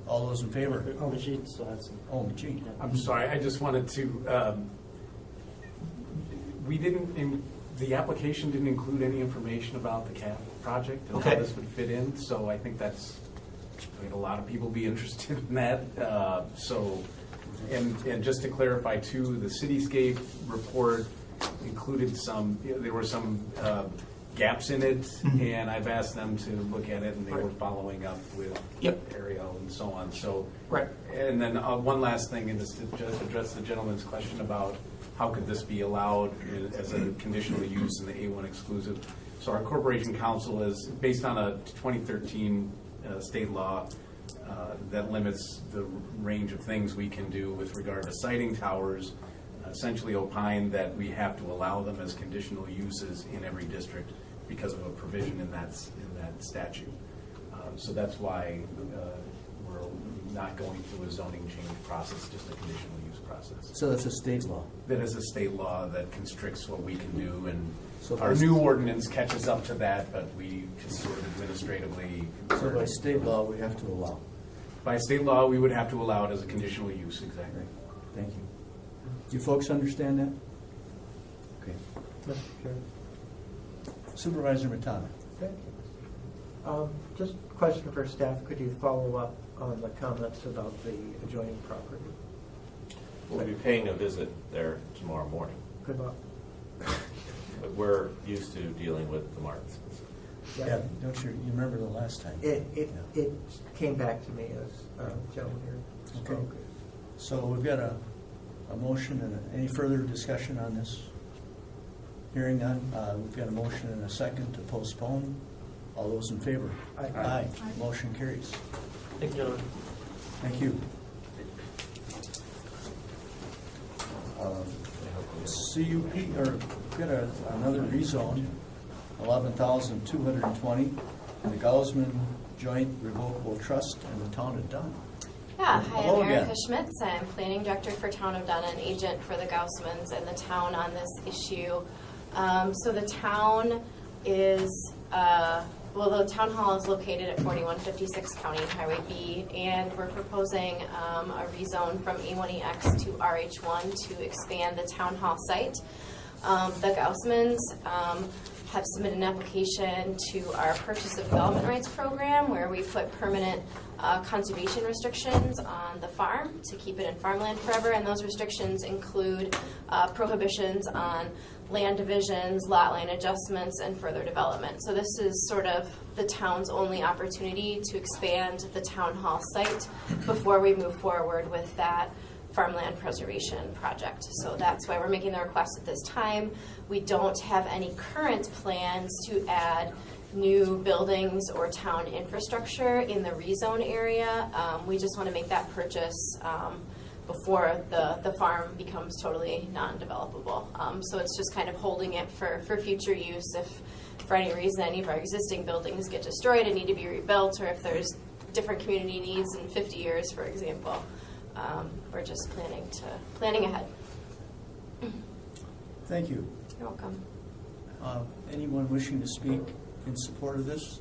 All those in favor? Oh, Majid still has some. Oh, Majid. I'm sorry, I just wanted to, the application didn't include any information about the CAP project and how Okay. this would fit in, so I think that's, I mean, a lot of people be interested in that, so And just to clarify too, the cityscape report included there were some gaps in it, and I've asked them to look at it, and they were following up with Ariel and so on. So, and then one last thing, and just to address the gentleman's question about how could this be allowed as a conditional use in the A1 exclusive. So our corporation council is based on a 2013 state law that limits the range of things we can do with regard to siting towers, essentially opined that we have to allow them as conditional uses in every district because of a provision in that statute. So that's why we're not going through a zoning change process, just a conditional use process. So that's a state law? That is a state law that constricts what we can do, and so our new ordinance catches up to that, but we just sort of administratively. So by state law, we have to allow? By state law, we would have to allow it as a conditional use, exactly. Thank you. Do you folks understand that? Okay. Supervisor Matana. Thank you. Just a question for staff. Could you follow up on the comments about the adjoining property? We'll be paying a visit there tomorrow morning. Good luck. But we're used to dealing with the Martins. Yeah, don't you remember the last time? It came back to me as a gentleman here spoke. Okay. So we've got a motion and any further discussion on this? Hearing none, we've got a motion and a second to postpone. All those in favor? Aye. Aye. Motion carries. Thank you, gentlemen. Thank you. CUP, or we've got another rezone, 11,220, the Gaussman Joint Revocable Trust and the Town of Dunn. Yeah, hi, Hello I'm Erica again. Schmitz. I'm Planning Director for Town of Dunn and agent for the Gaussmans and the town on this issue. So the town is, the town hall is located at 4156 County Highway B, and we're proposing a rezone from A1EX to RH1 to expand the town hall site. The Gaussmans have submitted an application to our Purchase of Development Rights program, where we put permanent conservation restrictions on the farm to keep it in farmland forever, and those restrictions include prohibitions on land divisions, lot line adjustments, and further development. So this is sort of the town's only opportunity to expand the town hall site before we move forward with that farmland preservation project. So that's why we're making the request at this time. We don't have any current plans to add new buildings or town infrastructure in the rezone area. We just want to make that purchase before the farm becomes totally non-developable. So it's just kind of holding it for future use if for any reason any of our existing buildings get destroyed and need to be rebuilt, or if there's different community needs in 50 years, for example. We're just planning ahead. Thank you. You're welcome. Anyone wishing to speak in support of this?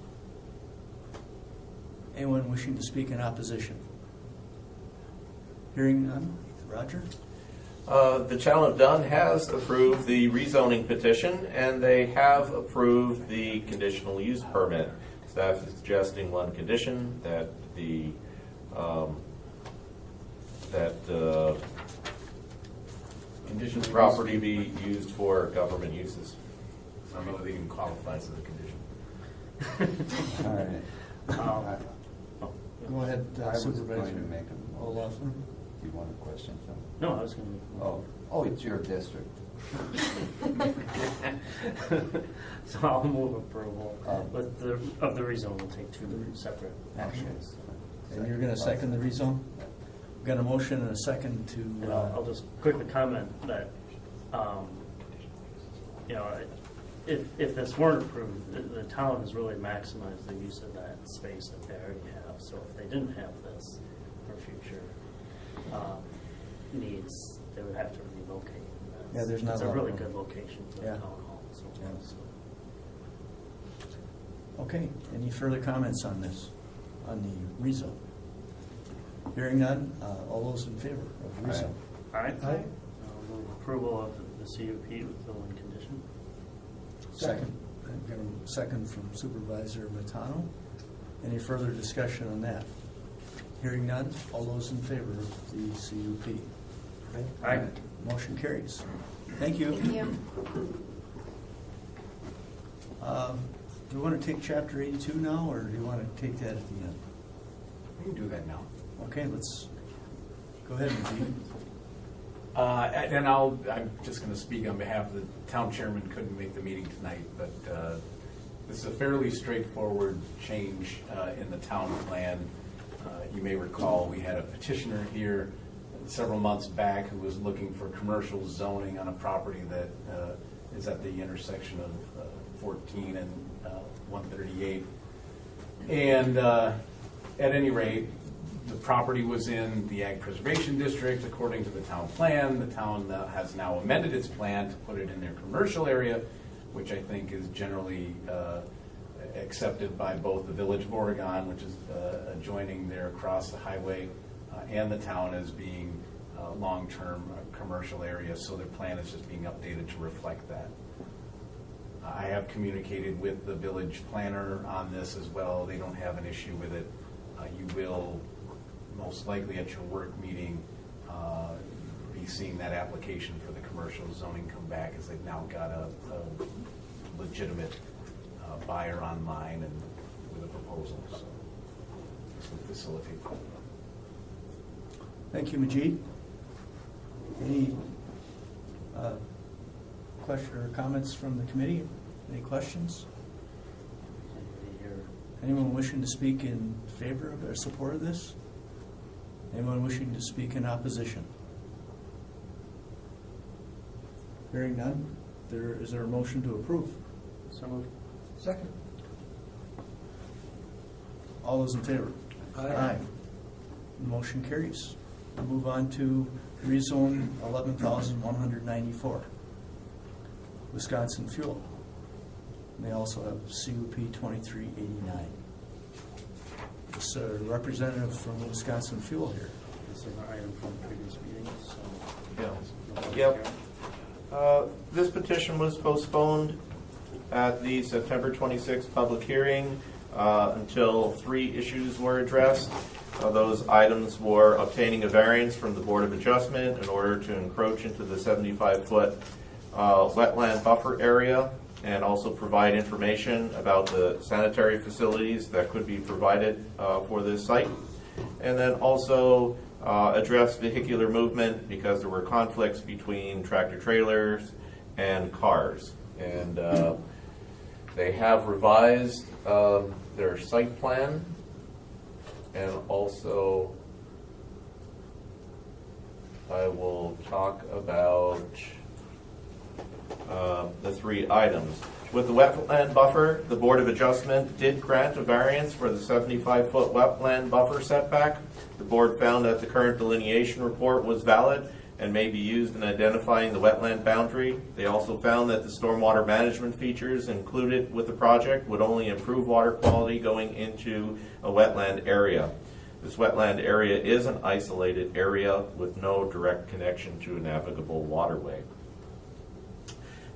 Anyone wishing to speak in opposition? Hearing none. Roger? The town of Dunn has approved the rezoning petition, and they have approved the conditional use permit. Staff is suggesting one condition, that the property be used for government uses. I don't know if they even qualifies as a condition. All right. Go ahead, I was Supervisor going to make a Olafson. Do you want a question? No, I was going to. Oh, it's your district. So I'll move approval of the rezone. We'll take two separate actions. And you're going to second the rezone? We've got a motion and a second to... And I'll just quickly comment that, if this weren't approved, the town has really maximized the use of that space that they already have. So if they didn't have this for future needs, they would have to relocate. Yeah, there's not it's a a lot really of good room. location for Yeah. the town hall. So, Okay, any further comments on this, on the rezone? Hearing none, all those in favor of the rezone? All right. I'll move approval of the CUP with the one condition. Second. I've got a second from Supervisor Matano. Any further discussion on that? Hearing none, all those in favor of the CUP? Aye. Motion carries. Thank you. Thank you. Do you want to take Chapter 82 now, or do you want to take that at the end? We can do that now. Okay, let's go ahead, Majid. And I'm just going to speak on behalf of the town chairman. Couldn't make the meeting tonight, but this is a fairly straightforward change in the town plan. You may recall we had a petitioner here several months back who was looking for commercial zoning on a property that is at the intersection of 14 and 138. And at any rate, the property was in the Ag Preservation District according to the town plan. The town has now amended its plan to put it in their commercial area, which I think is generally accepted by both the Village of Oregon, which is adjoining there across the highway, and the town as being long-term commercial area. So their plan is just being updated to reflect that. I have communicated with the village planner on this as well. They don't have an issue with it. You will most likely at your work meeting be seeing that application for the commercial zoning come back, as they've now got a legitimate buyer online and with a proposal. So this will facilitate that. Thank you, Majid. Any question or comments from the committee? Any questions? Anyone wishing to speak in favor of or support of this? Anyone wishing to speak in opposition? Hearing none, is there a motion to approve? So moved. Second. All those in favor? Aye. The motion carries. We'll move on to rezone 11,194, Wisconsin Fuel. And they also have CUP 2389. This representative from Wisconsin Fuel here. This is an item from previous meetings, so. Yep. This petition was postponed at the September 26th public hearing until 3 issues were addressed. Those items were obtaining a variance from the Board of Adjustment in order to encroach into the 75-foot wetland buffer area, and also provide information about the sanitary facilities that could be provided for this site. And then also address vehicular movement, because there were conflicts between tractor trailers and cars. And they have revised their site plan, and also I will talk about the 3 items. With the wetland buffer, the Board of Adjustment did grant a variance for the 75-foot wetland buffer setback. The board found that the current delineation report was valid and may be used in identifying the wetland boundary. They also found that the stormwater management features included with the project would only improve water quality going into a wetland area. This wetland area is an isolated area with no direct connection to a navigable waterway.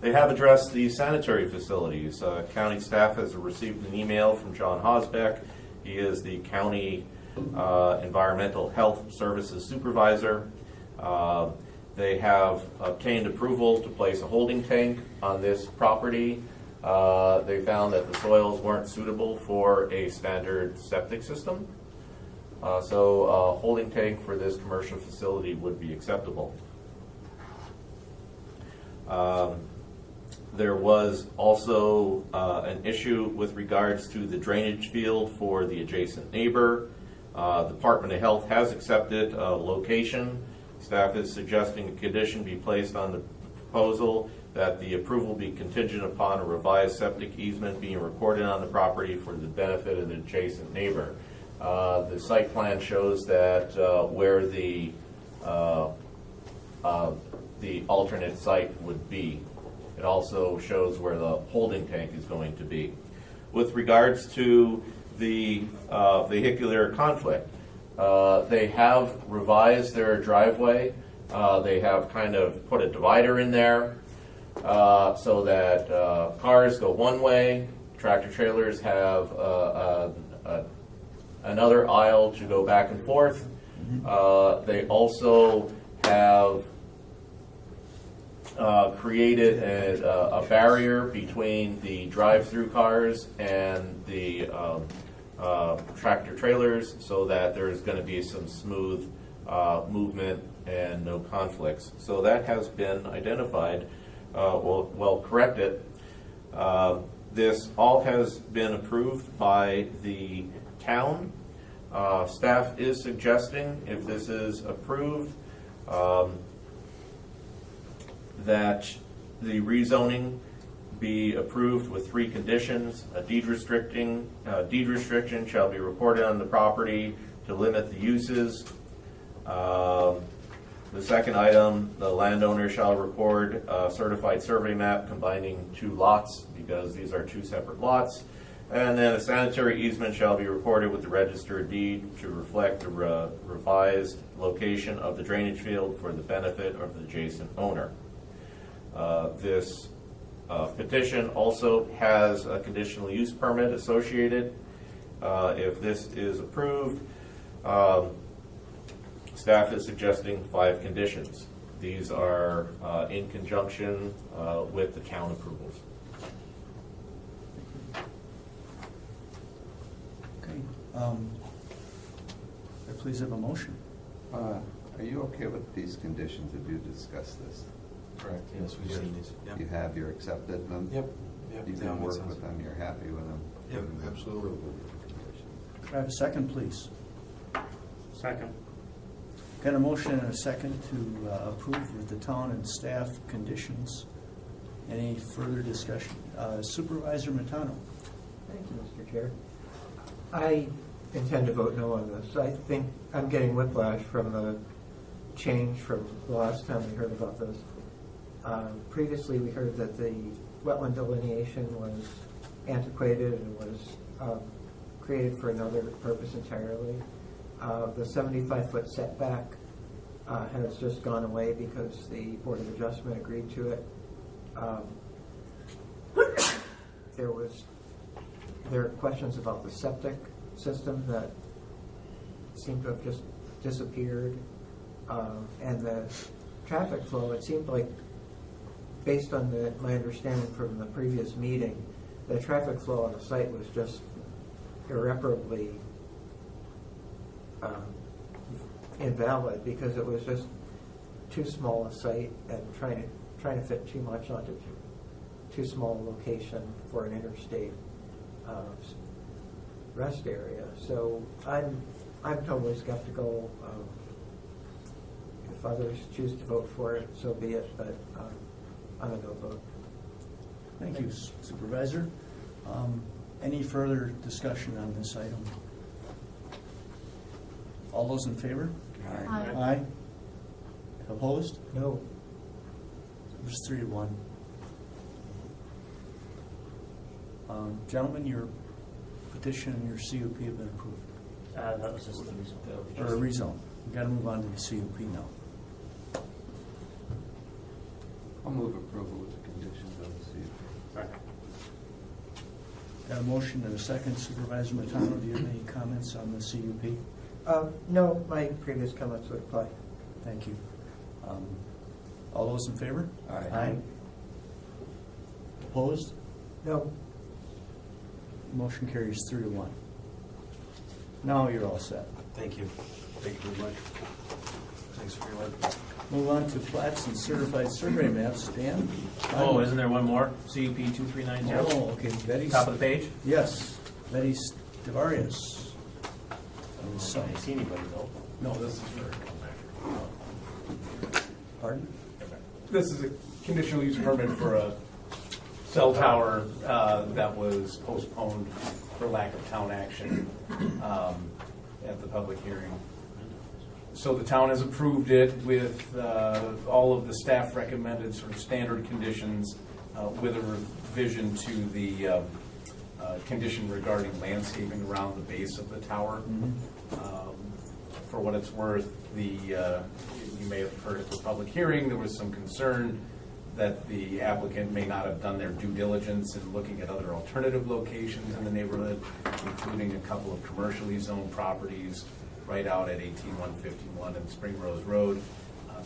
They have addressed the sanitary facilities. County staff has received an email from John Hosbeck. He is the County Environmental Health Services Supervisor. They have obtained approval to place a holding tank on this property. They found that the soils weren't suitable for a standard septic system. So a holding tank for this commercial facility would be acceptable. There was also an issue with regards to the drainage field for the adjacent neighbor. The Department of Health has accepted a location. Staff is suggesting a condition be placed on the proposal that the approval be contingent upon a revised septic easement being recorded on the property for the benefit of the adjacent neighbor. The site plan shows that where the alternate site would be. It also shows where the holding tank is going to be. With regards to the vehicular conflict, they have revised their driveway. They have kind of put a divider in there so that cars go one way, tractor trailers have another aisle to go back and forth. They also have created a barrier between the drive-through cars and the tractor trailers so that there's going to be some smooth movement and no conflicts. So that has been identified, well corrected. This all has been approved by the town. Staff is suggesting, if this is approved, that the rezoning be approved with 3 conditions. A deed restriction shall be recorded on the property to limit the uses. The second item, the landowner shall record a certified survey map combining 2 lots, because these are 2 separate lots. And then a sanitary easement shall be recorded with the registered deed to reflect the revised location of the drainage field for the benefit of the adjacent owner. This petition also has a conditional use permit associated. If this is approved, staff is suggesting 5 conditions. These are in conjunction with the town approvals. Okay. Please have a motion. Are you okay with these conditions? Have you discussed this? Correct. Yes, we've seen these. Yep. You have, you're accepted them? Yep. Yep. You can work with them, you're happy with them? Yep, absolutely. Could I have a second, please? Second. Got a motion and a second to approve with the town and staff conditions. Any further discussion? Supervisor Matano. Thank you, Mr. Chair. I intend to vote no on this. I think I'm getting whiplash from the change from the last time we heard about this. Previously, we heard that the wetland delineation was antiquated and was created for another purpose entirely. The 75-foot setback has just gone away because the Board of Adjustment agreed to it. There are questions about the septic system that seem to have just disappeared. And the traffic flow, it seemed like, based on my understanding from the previous meeting, the traffic flow on the site was just irreparably invalid because it was just too small a site and trying to fit too much onto too small a location for an interstate rest area. So I'm totally skeptical. If others choose to vote for it, so be it, but I'm a no vote. Thank you, Supervisor. Any further discussion on this item? All those in favor? Aye. Aye. Opposed? No. It was 3-1. Gentlemen, your petition and your CUP have been approved. That was just the rezone. Or a rezone. We've got to move on to the CUP now. I'll move approval with the conditions of the CUP. Second. Got a motion and a second. Supervisor Matano, do you have any comments on the CUP? No, my previous comments would apply. Thank you. All those in favor? Aye. Opposed? No. Motion carries 3-1. Now you're all set. Thank you. Thank you very much. Thanks for your work. Move on to plats and certified survey maps. Dan? Oh, isn't there one more? CUP 2390? Oh, okay. Betty. Top of the page? Yes. Betty Devarius. I don't see anybody though. No, this is for Pardon? This is a conditional use permit for a cell tower that was postponed for lack of town action at the public hearing. So the town has approved it with all of the staff recommended sort of standard conditions with a revision to the condition regarding landscaping around the base of the tower. For what it's worth, you may have heard at the public hearing, there was some concern that the applicant may not have done their due diligence in looking at other alternative locations in the neighborhood, including a couple of commercially zoned properties right out at 18151 and Spring Rose Road.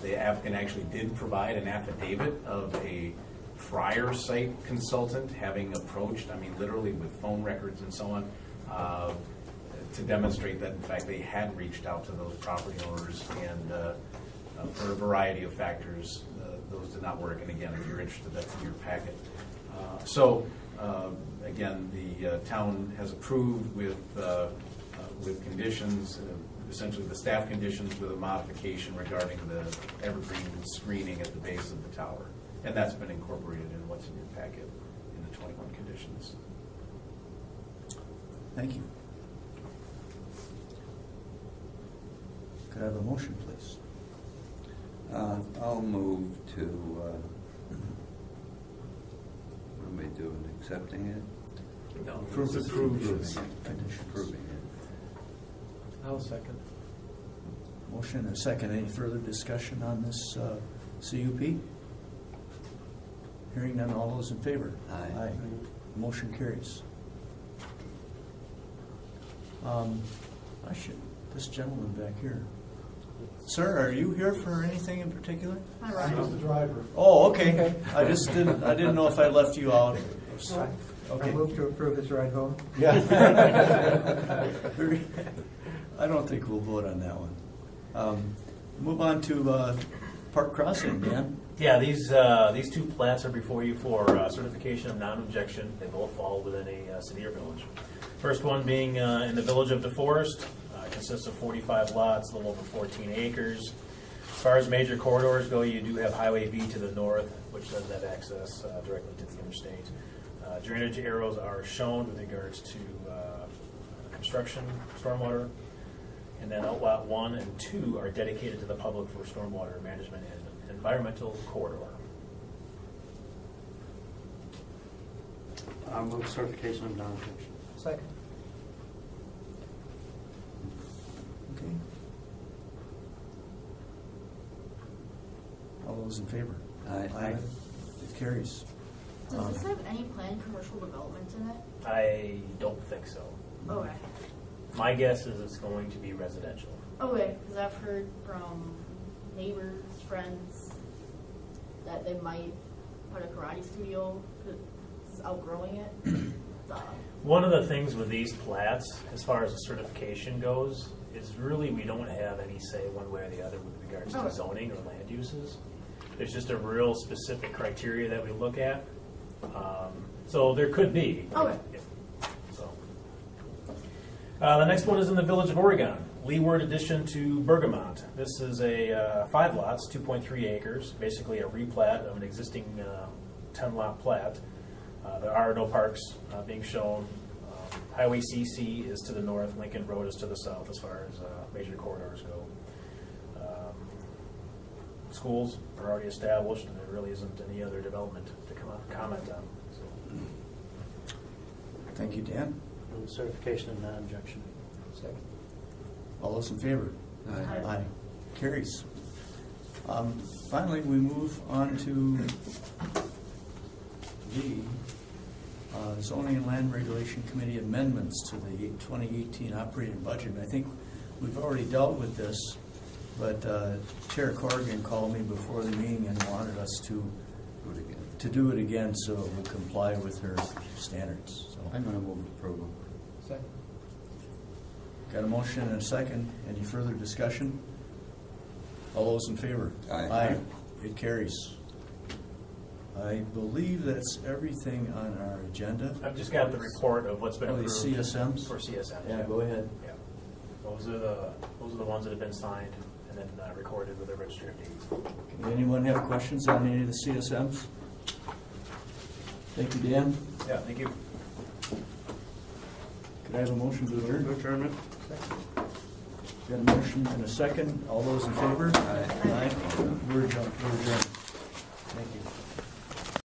The applicant actually did provide an affidavit of a prior site consultant having approached, literally with phone records and so on, to demonstrate that in fact they had reached out to those property owners, and for a variety of factors, those did not work. And again, if you're interested, that's in your packet. Again, the town has approved with conditions, essentially the staff conditions with a modification regarding the evergreen screening at the base of the tower. And that's been incorporated in what's in your packet in the 21 conditions. Thank you. Could I have a motion, please? I'll move to, what am I doing, accepting it? No, Approving Approving it. I'll second. Motion and a second. Any further discussion on this CUP? Hearing none, all those in favor? Aye. Motion carries. This gentleman back here. Sir, are you here for anything in particular? Hi, Ryan. I'm the driver. Oh, okay. I didn't know if I left you out. I move to approve his ride home. Yeah. I don't think we'll vote on that one. Move on to Park Crossing, Dan. Yeah, these two plats are before you for certification of non-objection. They both fall within a city or village. First one being in the village of DeForest. Consists of 45 lots, a little over 14 acres. As far as major corridors go, you do have Highway V to the north, which doesn't have access directly to the interstate. Drainage arrows are shown with regards to construction, stormwater, and then Outlot 1 and 2 are dedicated to the public for stormwater management and environmental corridor. I'll move certification of non-objection. Second. Okay. All those in favor? Aye. It carries. Does this have any planned commercial development in it? I don't think so. Okay. My guess is it's going to be residential. Okay, because I've heard from neighbors, friends, that they might put a karate studio because it's outgrowing it. One of the things with these plats, as far as the certification goes, is really we don't have any say one way or the other with regards to zoning or land uses. There's just a real specific criteria that we look at. So there could be. Okay. Yeah. So. The next one is in the village of Oregon, leeward addition to Bergamot. This is a 5 lots, 2.3 acres, basically a replat of an existing 10-lot plat. There are no parks being shown. Highway CC is to the north, Lincoln Road is to the south as far as major corridors go. Schools are already established, and there really isn't any other development to comment on. So. Thank you, Dan. Move certification of non-objection. Second. All those in favor? Aye. Carries. Finally, we move on to the Zoning and Land Regulation Committee amendments to the 2018 operating budget. I think we've already dealt with this, but Chair Corrigan called me before the meeting and wanted us to do it again so it will comply with her standards. So I'm going to move approval. Second. Got a motion and a second. Any further discussion? All those in favor? Aye. It carries. I believe that's everything on our agenda. I've just got the report of what's been Oh, approved. the CSMs? For CSMs. Yeah, go ahead. Yeah. Those are the ones that have been signed and then recorded with the registry of deeds. Anyone have questions on any of the CSMs? Thank you, Dan. Yeah, thank you. Could I have a motion to adjourn? Adjournment. Got a motion and a second. All those in favor? Aye. We're adjourned. Thank you.